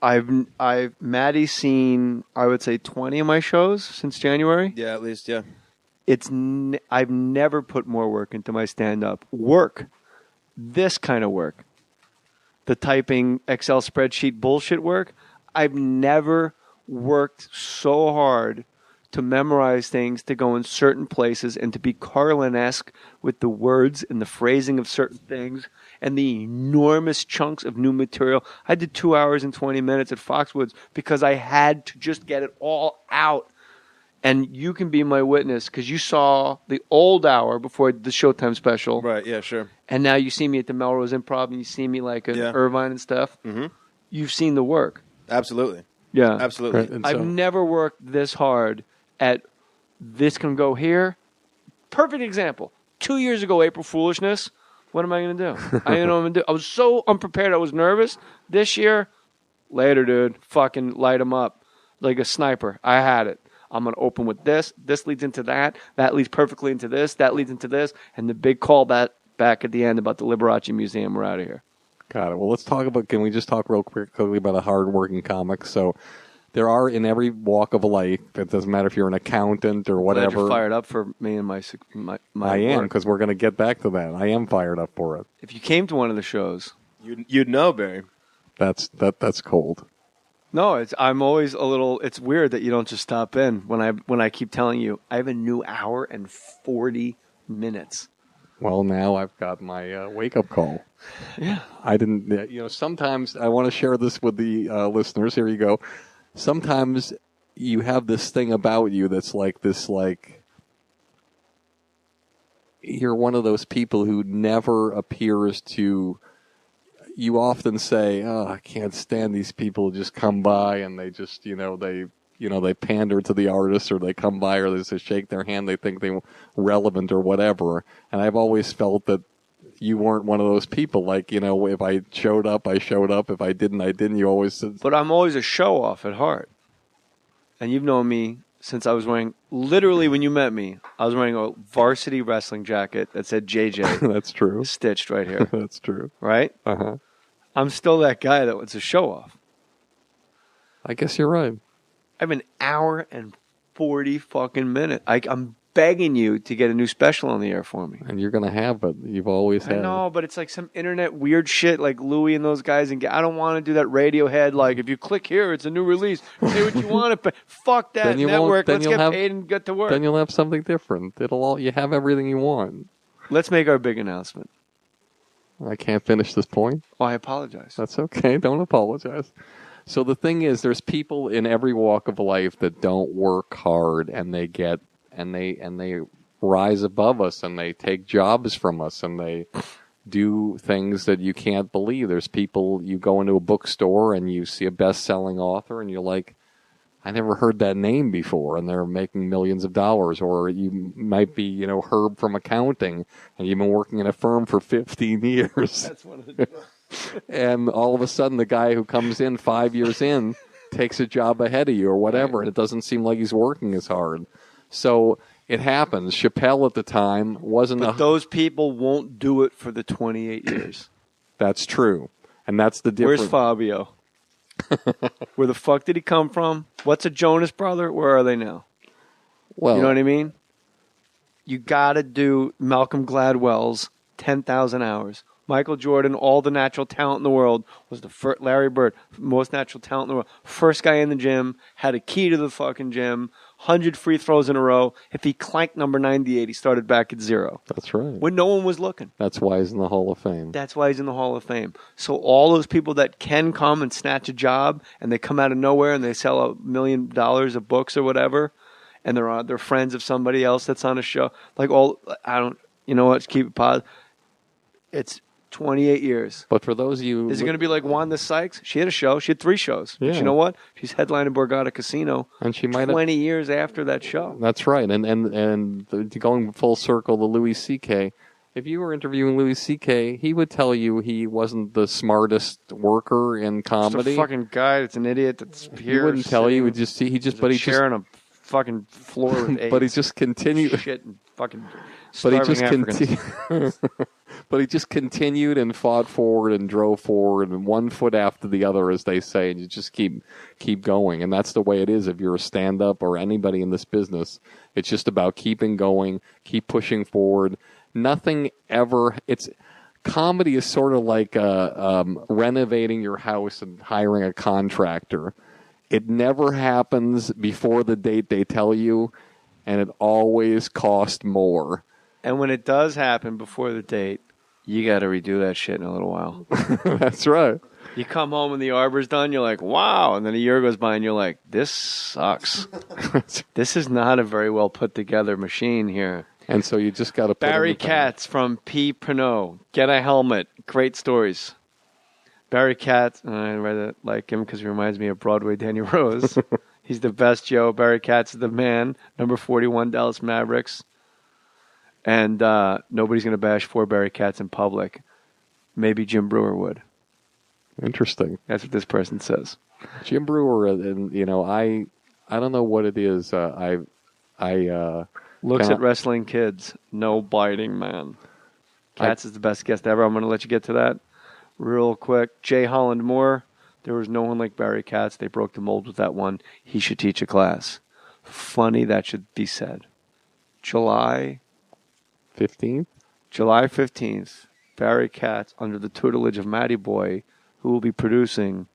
Maddie's seen, I would say, 20 of my shows since January. Yeah, at least, yeah. I've never put more work into my stand-up. Work. This kind of work. The typing Excel spreadsheet bullshit work. I've never worked so hard to memorize things, to go in certain places, and to be Carlin-esque with the words and the phrasing of certain things and the enormous chunks of new material. I did 2 hours and 20 minutes at Foxwoods because I had to just get it all out. And you can be my witness because you saw the old hour before the Showtime special. Right, yeah, sure. And now you see me at the Melrose Improv and you see me like at Irvine and stuff. Mm-hmm. You've seen the work. Absolutely. Yeah. Absolutely. Right. I've never worked this hard at this can go here. Perfect example. 2 years ago, April Foolishness. What am I going to do? I didn't know what I'm going to do. I was so unprepared. I was nervous. This year, later, dude. Fucking light them up like a sniper. I had it. I'm going to open with this. This leads into that. That leads perfectly into this. That leads into this. And the big call back at the end about the Liberace Museum. We're out of here. Got it. Well, let's talk about, can we just talk real quickly about a hard-working comic? So there are in every walk of life, it doesn't matter if you're an accountant or whatever. Glad you're fired up for me and my I am, work. because we're going to get back to that. I am fired up for it. If you came to one of the shows. You'd know, Barry. That's cold. No, I'm always a little. It's weird that you don't just stop in when I keep telling you I have a new hour and 40 minutes. Well, now I've got my wake up call. Yeah, I didn't. Sometimes I want to share this with the listeners. Here you go. Sometimes you have this thing about you that's like this, like you're one of those people who never appears to. You often say, "Oh, I can't stand these people who just come by and they just, they pander to the artist, or they come by, or they just shake their hand. They think they're relevant or whatever." And I've always felt that you weren't one of those people. Like, if I showed up, I showed up. If I didn't, I didn't. You always said. But I'm always a show off at heart. And you've known me since I was wearing, literally when you met me, I was wearing a varsity wrestling jacket that said JJ. That's true. Stitched right here. That's true. Right? Uh-huh. I'm still that guy that was a show off. I guess you're right. I have an hour and 40 fucking minutes. I'm begging you to get a new special on the air for me. And you're going to have it. You've always had I know, but it's like some internet weird shit like Louis and those guys. And I don't want to do that Radiohead, like, if you click here, it's a new release. Say what you want. But fuck that network. Let's get paid and get to work. Then you'll have something different. You have everything you want. Let's make our big announcement. I can't finish this point. Oh, I apologize. That's okay. Don't apologize. So the thing is, there's people in every walk of life that don't work hard, and they get and they rise above us, and they take jobs from us, and they do things that you can't believe. There's people, you go into a bookstore and you see a best-selling author, and you're like, I never heard that name before, and they're making millions of dollars. Or you might be, Herb from accounting, and you've been working in a firm for 15 years. That's one of the and all of a sudden, the guy who comes in 5 years in takes a job ahead of you or whatever, and it doesn't seem like he's working as hard. So it happens. Chappelle at the time wasn't. But those people won't do it for the 28 years. That's true, and that's the difference. Where's Fabio? Where the fuck did he come from? What's a Jonas brother? Where are they now? Well, you know what I mean? You got to do Malcolm Gladwell's 10,000 hours. Michael Jordan, all the natural talent in the world, was the first. Larry Bird, most natural talent in the world. First guy in the gym, had a key to the fucking gym, 100 free throws in a row. If he clanked number 98, he started back at 0. That's right. When no one was looking. That's why he's in the Hall of Fame. That's why he's in the Hall of Fame. So all those people that can come and snatch a job, and they come out of nowhere and they sell $1 million of books or whatever, and they're friends of somebody else that's on a show. Like you know what? Keep it positive. 28 years. But for those of you... Is it going to be like Wanda Sykes? She had a show. She had 3 shows. Yeah. But you know what? She's headlining Borgata Casino and she might 20 years after that show. That's right. And going full circle to Louis C.K., if you were interviewing Louis C.K., he would tell you he wasn't the smartest worker in comedy. Just a fucking guy that's an idiot that's here. He wouldn't tell you. He just on a fucking floor with AIDS. But he just continued. Shit and fucking But he starving just Africans. But he just continued and fought forward and drove forward, and one foot after the other, as they say, and you just keep going. And that's the way it is if you're a stand-up or anybody in this business. It's just about keeping going, keep pushing forward. Nothing ever. Comedy is sort of like renovating your house and hiring a contractor. It never happens before the date they tell you, and it always costs more. And when it does happen before the date, you got to redo that shit in a little while. That's right. You come home and the arbor's done, you're like, wow. And then a year goes by and you're like, this sucks. This is not a very well put together machine here. And so you just got to put Barry Katz from P. Pernod. Get a helmet. Great stories. Barry Katz, I rather like him because he reminds me of Broadway Danny Rose. He's the best, Joe. Barry Katz is the man. Number 41, Dallas Mavericks. And nobody's going to bash 4 Barry Katz in public. Maybe Jim Brewer would. Interesting. That's what this person says. Jim Brewer, and I don't know what it is. Looks at wrestling kids. No biting, man. Katz is the best guest ever. I'm going to let you get to that real quick. Jay Holland Mohr. There was no one like Barry Katz. They broke the mold with that one. He should teach a class. Funny that should be said. July 15th? July 15th. Barry Katz, under the tutelage of Matty Boy, who will be producing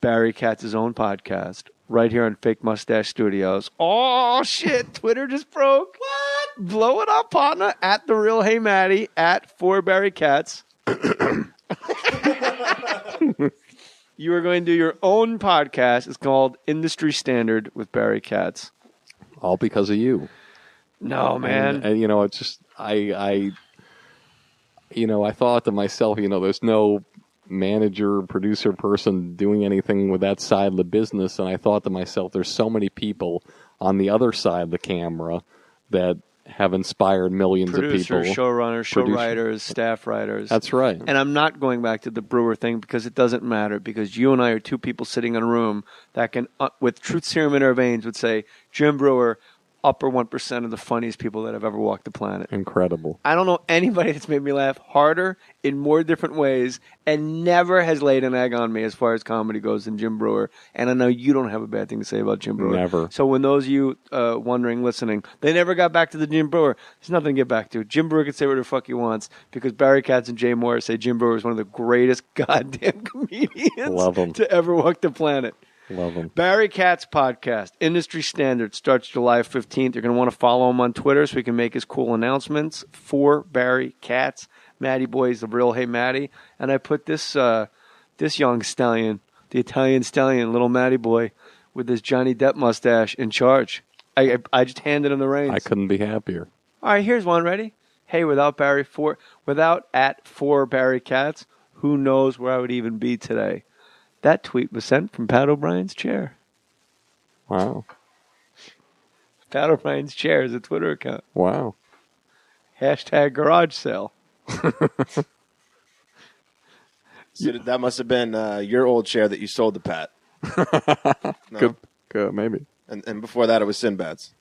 Barry Katz's own podcast right here on Fake Mustache Studios. Oh, shit. Twitter just broke. What? Blow it up, partner. At The Real Hey Matty. At 4 Barry Katz. You are going to do your own podcast. It's called Industry Standard with Barry Katz. All because of you. No, man. And it's just, I thought to myself, there's no manager, producer person doing anything with that side of the business. And I thought to myself, there's so many people on the other side of the camera that have inspired millions of people. Showrunners, show writers, staff writers. That's right. And I'm not going back to the Brewer thing because it doesn't matter, because you and I are 2 people sitting in a room that can, with truth serum in our veins, would say, Jim Brewer, upper 1% of the funniest people that have ever walked the planet. Incredible. I don't know anybody that's made me laugh harder in more different ways and never has laid an egg on me as far as comedy goes than Jim Brewer. And I know you don't have a bad thing to say about Jim Brewer. Never. So when those of you wondering, listening, they never got back to the Jim Brewer. There's nothing to get back to. Jim Brewer can say whatever the fuck he wants because Barry Katz and Jay Mohr say Jim Brewer is one of the greatest goddamn comedians to ever walk the planet. Love him. Barry Katz podcast, Industry Standard, starts July 15th. You're going to want to follow him on Twitter so he can make his cool announcements. For Barry Katz, Matty Boy's The Real Hey Matty. And I put this young stallion, the Italian stallion, little Matty Boy, with his Johnny Depp mustache in charge. I just handed him the reins. I couldn't be happier. All right, here's one. Ready? Hey, without at 4 Barry Katz, who knows where I would even be today? That tweet was sent from Pat O'Brien's chair. Wow. Pat O'Brien's chair is a Twitter account. Wow. Hashtag garage sale. So that must have been your old chair that you sold to Pat. No? Good, maybe. And before that, it was Sinbad's.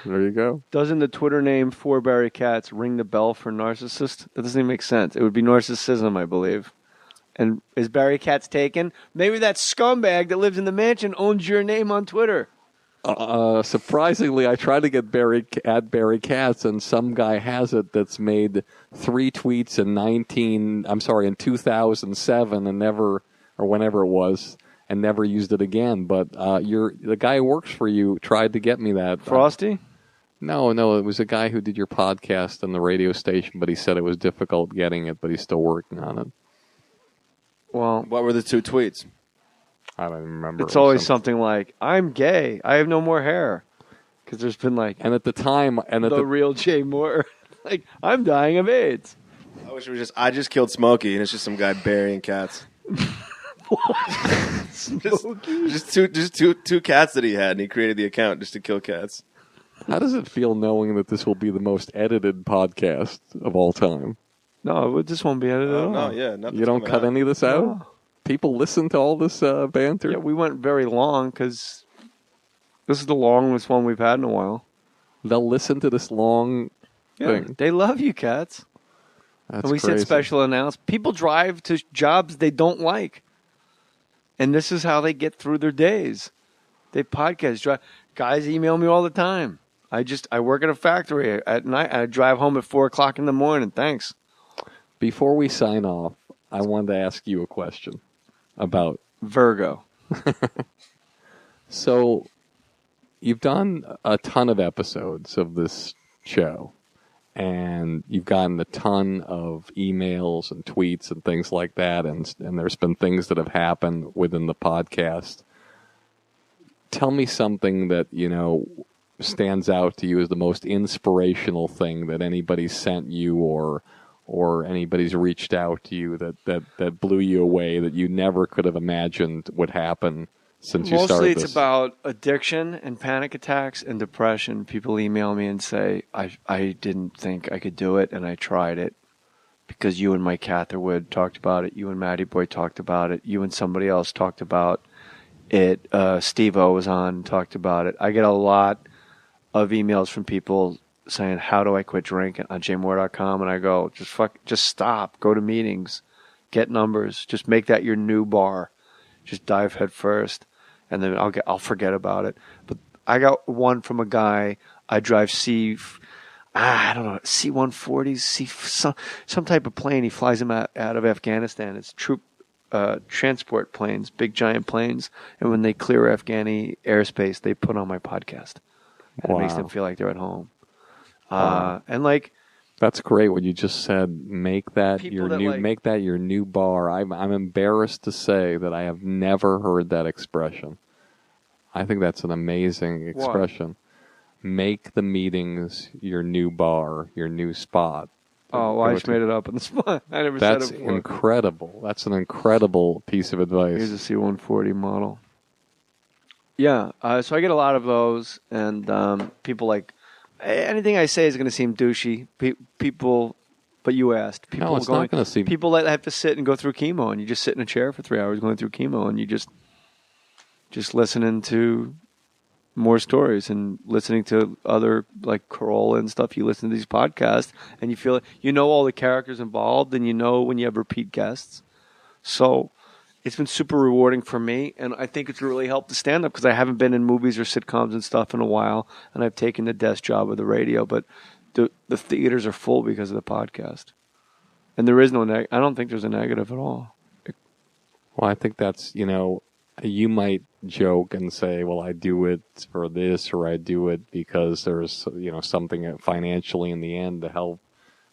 There you go. Doesn't the Twitter name for Barry Katz ring the bell for narcissist? That doesn't even make sense. It would be narcissism, I believe. And is Barry Katz taken? Maybe that scumbag that lives in the mansion owns your name on Twitter. Surprisingly, I tried to get Barry Katz, and some guy has it that's made 3 tweets in 2007 and never, or whenever it was, and never used it again. But the guy who works for you tried to get me that. Frosty? No, it was a guy who did your podcast on the radio station, but he said it was difficult getting it, but he's still working on it. Well, what were the 2 tweets? I don't even remember. It's always something like, I'm gay. I have no more hair. Because there's been like... And at the time... the real Jay Mohr. Like, I'm dying of AIDS. I wish it was I just killed Smokey, and it's just some guy burying cats. just two cats that he had, and he created the account just to kill cats. How does it feel knowing that this will be the most edited podcast of all time? No, this won't be edited at all. No, yeah. You don't cut any of this out? No. People listen to all this banter? Yeah, we went very long because this is the longest one we've had in a while. They'll listen to this long thing. They love you, cats. That's and we crazy. said special announcement. People drive to jobs they don't like. And this is how they get through their days. They podcast. Guys email me all the time. I work at a factory at night. I drive home at 4 o'clock in the morning. Thanks. Before we sign off, I wanted to ask you a question about Virgo. So, you've done a ton of episodes of this show, and you've gotten a ton of emails and tweets and things like that, and there's been things that have happened within the podcast. Tell me something that, stands out to you as the most inspirational thing that anybody's sent you or anybody's reached out to you that blew you away, that you never could have imagined would happen since you started this. Mostly it's about addiction and panic attacks and depression. People email me and say, I didn't think I could do it, and I tried it because you and Mike Catherwood talked about it, you and Matty Boy talked about it, you and somebody else talked about it, Steve-O was on, talked about it. I get a lot of emails from people saying, how do I quit drinking on jmohr.com? And I go, just stop. Go to meetings. Get numbers. Just make that your new bar. Just dive head first. And then I'll forget about it. But I got one from a guy. I drive C-140, some type of plane. He flies them out of Afghanistan. It's troop transport planes, big giant planes. And when they clear Afghani airspace, they put on my podcast. And It makes them feel like they're at home. And that's great what you just said. Make that your new bar. I'm embarrassed to say that I have never heard that expression. I think that's an amazing expression. What? Make the meetings your new bar, your new spot. Oh, well, I just made it up on the spot. I never said it before. That's incredible. That's an incredible piece of advice. Here's a C-140 model. Yeah, so I get a lot of those, and people anything I say is going to seem douchey. People, but you asked. People no, it's not going to seem. People that have to sit and go through chemo, and you just sit in a chair for 3 hours going through chemo, and you just listening to more stories and listening to other like Corolla and stuff. You listen to these podcasts, and you feel all the characters involved, and when you have repeat guests. So it's been super rewarding for me, and I think it's really helped the stand-up because I haven't been in movies or sitcoms and stuff in a while, and I've taken the desk job of the radio, but the theaters are full because of the podcast. And there is I don't think there's a negative at all. Well, I think that's, you might joke and say, well, I do it for this, or I do it because there's, something financially in the end to help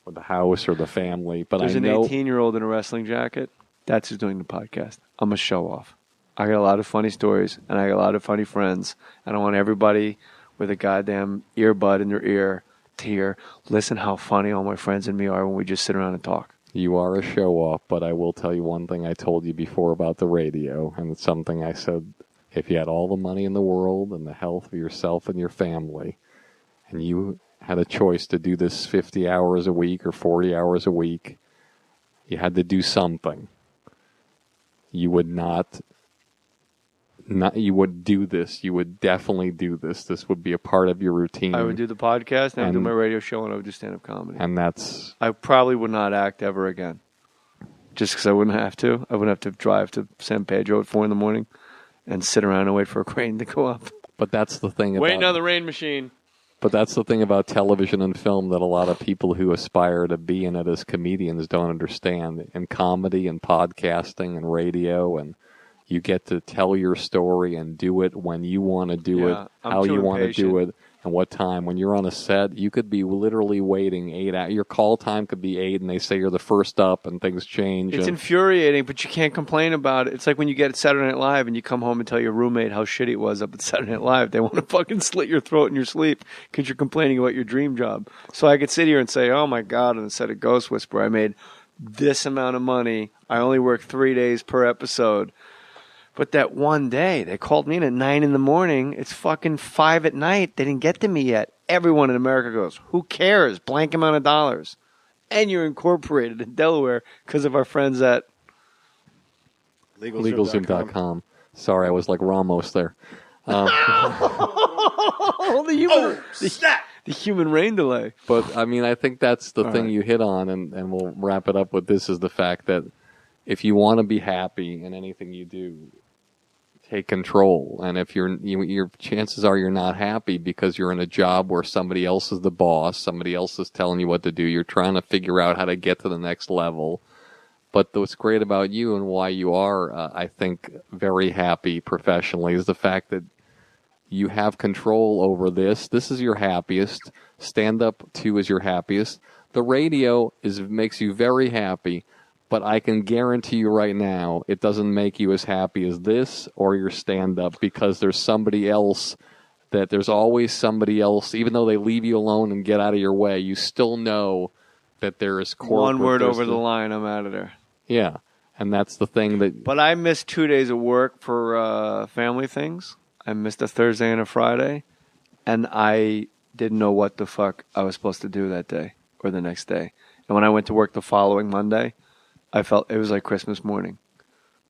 with the house or the family. But there's an 18-year-old in a wrestling jacket. That's who's doing the podcast. I'm a show-off. I got a lot of funny stories, and I got a lot of funny friends, and I want everybody with a goddamn earbud in their ear to hear, listen how funny all my friends and me are when we just sit around and talk. You are a show-off, but I will tell you one thing I told you before about the radio, and it's something I said, if you had all the money in the world and the health of yourself and your family, and you had a choice to do this 50 hours a week or 40 hours a week, you had to do something. You would you would do this. You would definitely do this. This would be a part of your routine. I would do the podcast, and I would do my radio show, and I would do stand-up comedy. And that's... I probably would not act ever again. Just because I wouldn't have to. I wouldn't have to drive to San Pedro at 4 a.m. and sit around and wait for a crane to go up. But that's the thing about... Waiting on the rain machine. But that's the thing about television and film that a lot of people who aspire to be in it as comedians don't understand. In comedy and podcasting and radio, and you get to tell your story and do it when you want to do it, how you want to do it, and what time. When you're on a set, you could be literally waiting 8 hours. Your call time could be 8, and they say you're the first up, and things change. It's infuriating, but you can't complain about it. It's like when you get at Saturday Night Live and you come home and tell your roommate how shitty it was up at Saturday Night Live. They want to fucking slit your throat in your sleep because you're complaining about your dream job. So I could sit here and say, oh my God, on the set of Ghost Whisperer, I made this amount of money. I only worked 3 days per episode. But that one day, they called me in at 9 in the morning. It's fucking 5 at night. They didn't get to me yet. Everyone in America goes, who cares? Blank amount of dollars. And you're incorporated in Delaware because of our friends at LegalZoom.com. Sorry, I was like Ramos there. The human rain delay. But, I mean, I think that's the thing you hit on, and we'll wrap it up with this, is the fact that if you want to be happy in anything you do, take control. And if your chances are you're not happy because you're in a job where somebody else is the boss, somebody else is telling you what to do, you're trying to figure out how to get to the next level. But what's great about you and why you are, I think, very happy professionally is the fact that you have control over this. This is your happiest. Stand-up, too, is your happiest. The radio makes you very happy. But I can guarantee you right now, it doesn't make you as happy as this or your stand-up, because there's somebody else, there's always somebody else. Even though they leave you alone and get out of your way, you still know that there is corporate. One word over the line, I'm out of there. Yeah, and that's the thing that... But I missed 2 days of work for family things. I missed a Thursday and a Friday, and I didn't know what the fuck I was supposed to do that day or the next day. And when I went to work the following Monday, I felt it was like Christmas morning.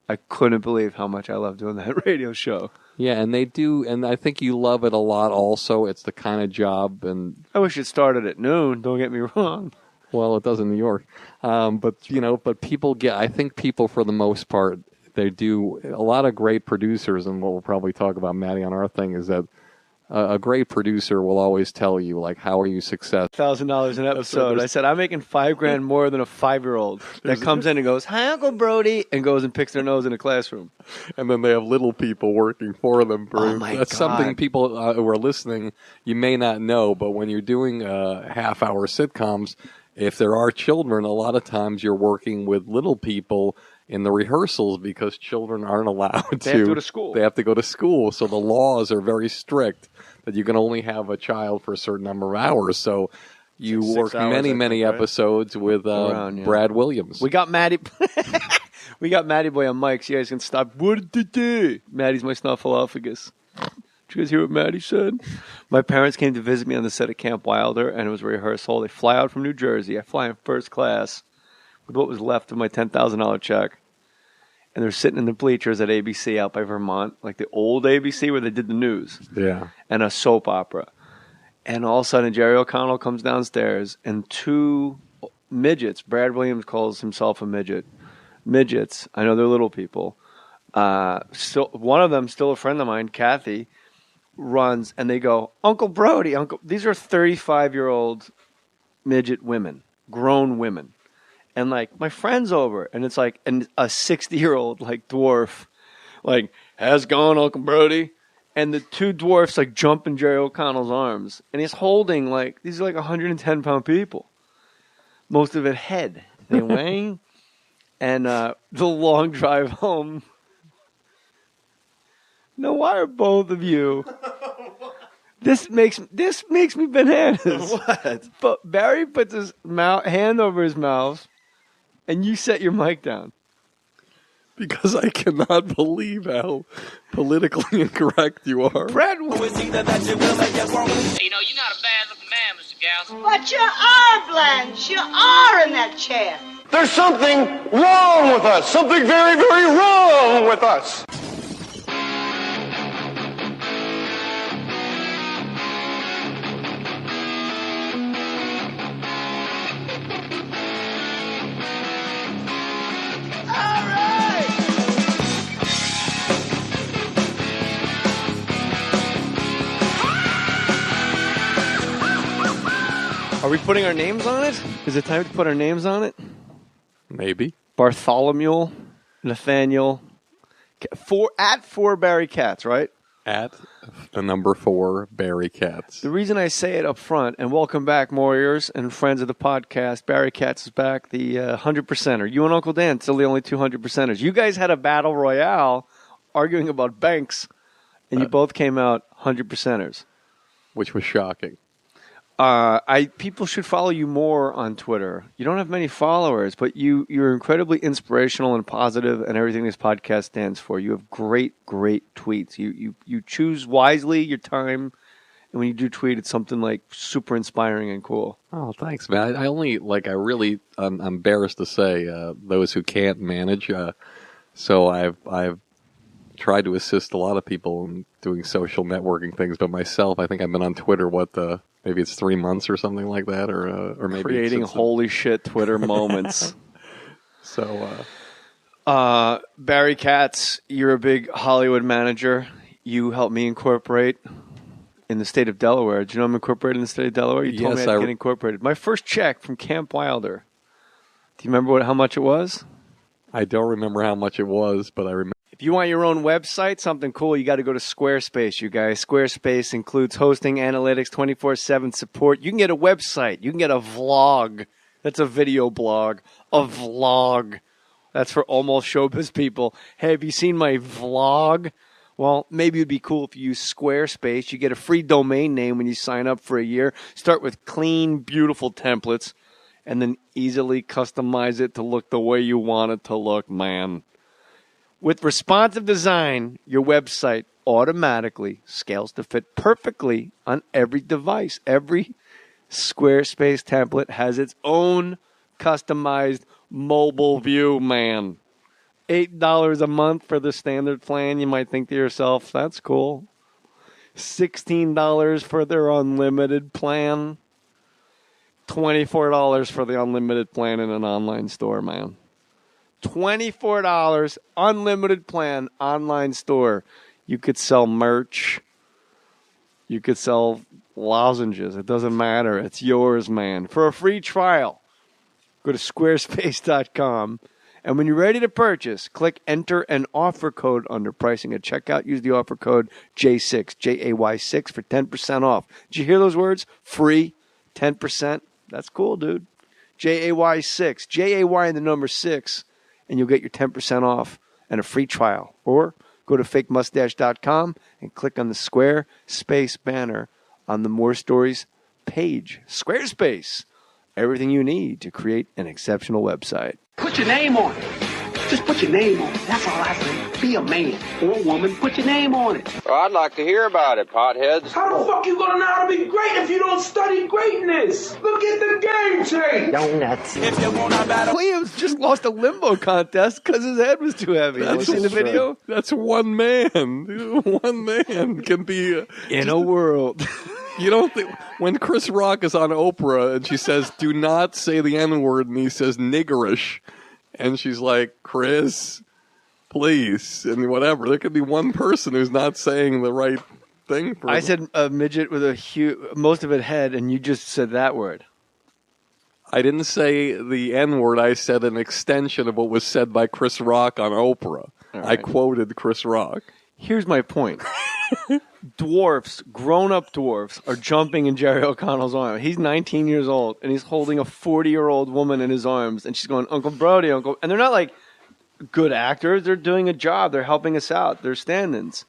I couldn't believe how much I love doing that radio show. Yeah, and they do, and I think you love it a lot also. It's the kind of job, and... I wish it started at noon, don't get me wrong. Well, it does in New York. But people I think people, for the most part, they do, a lot of great producers, and what we'll probably talk about, Maddie, on our thing, is that a great producer will always tell you, like, how are you successful? $1,000 an episode. I said, I'm making $5,000 more than a 5-year-old that comes in and goes, hi, Uncle Brody, and goes and picks their nose in a classroom. And then they have little people working for them. Oh my That's God. something people who are listening, you may not know, but when you're doing half-hour sitcoms, if there are children, a lot of times you're working with little people in the rehearsals because children aren't allowed to. They have to go to school. They have to go to school, so the laws are very strict that you can only have a child for a certain number of hours. So you work many episodes with Brad Williams. We got Maddie. We got Maddie Boy on mics. You guys can stop. What did they do? Maddie's my snuffleupagus. Did you guys hear what Maddie said? My parents came to visit me on the set of Camp Wilder, and it was a rehearsal. They fly out from New Jersey. I fly in first class with what was left of my $10,000 check. And they're sitting in the bleachers at ABC out by Vermont, like the old ABC where they did the news. Yeah. And a soap opera. And all of a sudden, Jerry O'Connell comes downstairs, and 2 midgets, Brad Williams calls himself a midget. Midgets, I know they're little people. Still, one of them, still a friend of mine, Kathy, runs, and they go, Uncle Brody, Uncle. These are 35-year-old midget women, grown women. And, like, my friend's over, and it's like a 60-year-old, like, dwarf, like, how's it going, Uncle Brody? And the 2 dwarfs, like, jump in Jerry O'Connell's arms. And he's holding, like, these are like 110-pound people. Most of it head. They weighing. And the long drive home. Now, why are both of you... This makes me bananas. What? But Barry puts his hand over his mouth, and you set your mic down. Because I cannot believe how politically incorrect you are. Brad, You know, you're not a bad-looking man, Mr. Gals. But you are, Blanche. You are in that chair. There's something wrong with us. Something very, very wrong with us. are we putting our names on it? Is it time to put our names on it? Maybe. Bartholomew, Nathaniel, 4 Barry Katz, right? At the number 4 Barry Katz. The reason I say it up front, and welcome back, Warriors and friends of the podcast. Barry Katz is back, the 100%er. You and Uncle Dan, still the only 200%ers. You guys had a battle royale arguing about banks, and you both came out 100%ers. Which was shocking. People should follow you more on Twitter. You don't have many followers, but you're incredibly inspirational and positive, and everything this podcast stands for. You have great tweets. You choose wisely your time, and when you do tweet, it's something like super inspiring and cool. Oh, thanks, man. I'm embarrassed to say, those who can't manage. So I've tried to assist a lot of people in doing social networking things, but myself, I think I've been on Twitter, maybe it's 3 months or something like that, or maybe creating holy shit Twitter moments. So, Barry Katz, you're a big Hollywood manager. You helped me incorporate in the state of Delaware. Do you know I'm incorporated in the state of Delaware? You told me I had to get incorporated. My first check from Camp Wilder. Do you remember how much it was? I don't remember how much it was, but I remember. If you want your own website, something cool, you got to go to Squarespace, you guys. Squarespace includes hosting, analytics, 24/7 support. You can get a website. You can get a vlog. That's a video blog. A vlog. That's for almost showbiz people. Hey, have you seen my vlog? Well, maybe it would be cool if you use Squarespace. You get a free domain name when you sign up for a year. Start with clean, beautiful templates, and then easily customize it to look the way you want it to look, man. With responsive design, your website automatically scales to fit perfectly on every device. Every Squarespace template has its own customized mobile view, man. $8 a month for the standard plan. You might think to yourself, that's cool. $16 for their unlimited plan. $24 for the unlimited plan in an online store, man. $24, unlimited plan, online store. You could sell merch. You could sell lozenges. It doesn't matter. It's yours, man. For a free trial, go to squarespace.com. And when you're ready to purchase, click enter an offer code under pricing at checkout. Use the offer code J6, Jay6 for 10% off. Did you hear those words? Free, 10%. That's cool, dude. Jay6, Jay and the number 6. And you'll get your 10% off and a free trial. Or go to fakemustache.com and click on the Squarespace banner on the More Stories page. Squarespace. Everything you need to create an exceptional website. Put your name on it. Just put your name on it. That's all I say. Be a man or a woman. Put your name on it. Well, I'd like to hear about it, potheads. How the fuck you gonna know how to be great if you don't study greatness? Look at the game tape. Donuts. If you wanna battle, Williams just lost a limbo contest because his head was too heavy. Have you seen the video? That's one man. One man can be in a world. You don't think when Chris Rock is on Oprah and she says, "Do not say the N-word," and he says niggerish, and she's like, "Chris, please," and whatever. There could be one person who's not saying the right thing. I said a midget with a huge, most of it head, and you just said that word. I didn't say the N-word. I said an extension of what was said by Chris Rock on Oprah. Right. I quoted Chris Rock. Here's my point. Dwarfs, grown-up dwarfs, are jumping in Jerry O'Connell's arms. He's 19 years old, and he's holding a 40-year-old woman in his arms, and she's going, "Uncle Brody, Uncle..." And they're not like good actors. They're doing a job. They're helping us out. They're stand-ins.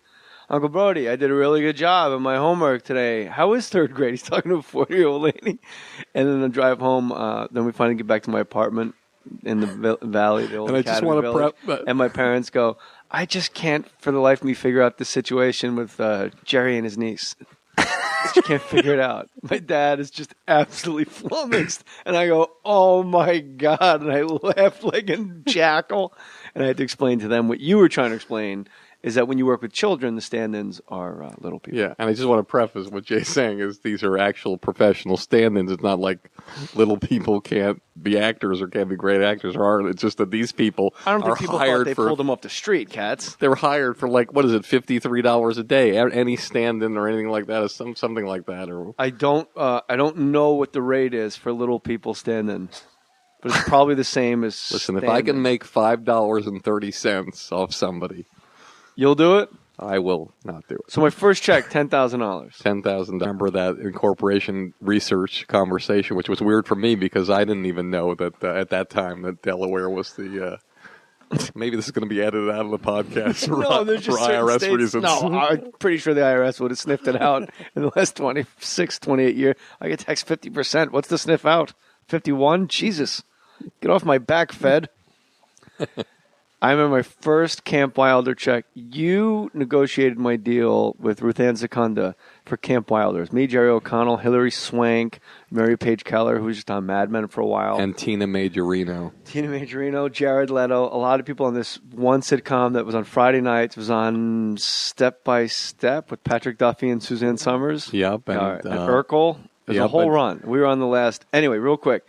"Uncle Brody, I did a really good job in my homework today. How is third grade?" He's talking to a 40-year-old lady. And then I drive home. Then we finally get back to my apartment in the valley, the old and I just want to prep. And my parents go, "I just can't for the life of me figure out the situation with Jerry and his niece. I just can't figure it out." My dad is just absolutely flummoxed. And I go, "Oh, my God." And I laughed like a jackal. And I had to explain to them what you were trying to explain, is that when you work with children, the stand-ins are little people. Yeah, and I just want to preface what Jay's saying is these are actual professional stand-ins. It's not like little people can't be actors or can't be great actors or aren't. It's just that these people I don't think are people hired thought they for, pulled them off the street, Cats. They're hired for like, what is it, $53 a day? Any stand-in or anything like that is something like that. Or I don't know what the rate is for little people stand-in, but it's probably the same as Listen, if I can make $5.30 off somebody, you'll do it? I will not do it. So my first check, $10,000. $10,000. Remember that incorporation research conversation, which was weird for me because I didn't even know that at that time that Delaware was the. Maybe this is going to be edited out of the podcast for IRS states, reasons. No, I'm pretty sure the IRS would have sniffed it out in the last 26, 28 years. I get taxed 50%. What's the sniff out? 51? Jesus. Get off my back, Fed. I remember my first Camp Wilder check. You negotiated my deal with Ruth Ann Secunda for Camp Wilder's. Me, Jerry O'Connell, Hilary Swank, Mary Page Keller, who was just on Mad Men for a while. And Tina Majorino. Jared Leto. A lot of people on this one sitcom that was on Friday nights. It was on Step by Step with Patrick Duffy and Suzanne Summers. Yep. And Urkel. It was a whole run. We were on the last. Anyway, real quick.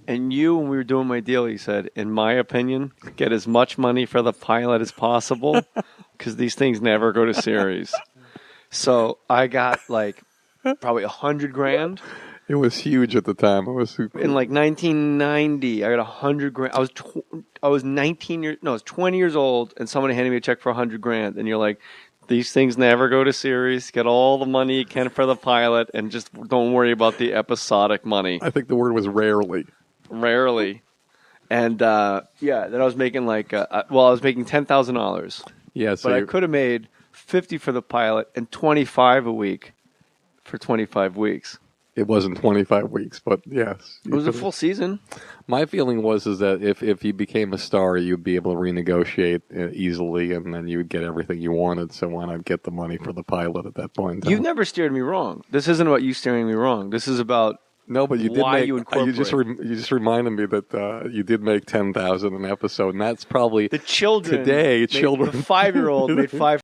And you, when we were doing my deal, you said, in my opinion, get as much money for the pilot as possible because these things never go to series. So I got like probably $100,000. It was huge at the time. It was super. In like 1990, I got $100,000. I was 20 years old, and somebody handed me a check for $100,000, and you're like, these things never go to series. Get all the money you can for the pilot, and just don't worry about the episodic money. I think the word was rarely. Rarely. And, then I was making I was making $10,000. Yeah, but I could have made $50 for the pilot and $25 a week for 25 weeks. It wasn't 25 weeks, but yes. It was a full season. My feeling was that if you became a star, you'd be able to renegotiate easily, and then you would get everything you wanted. So why not get the money for the pilot at that point in time? You've never steered me wrong. This isn't about you steering me wrong. This is about no, but you did why make, you incorporate. You just reminded me that you did make $10,000 an episode, and that's probably the children. Today, the 5-year-old made $5.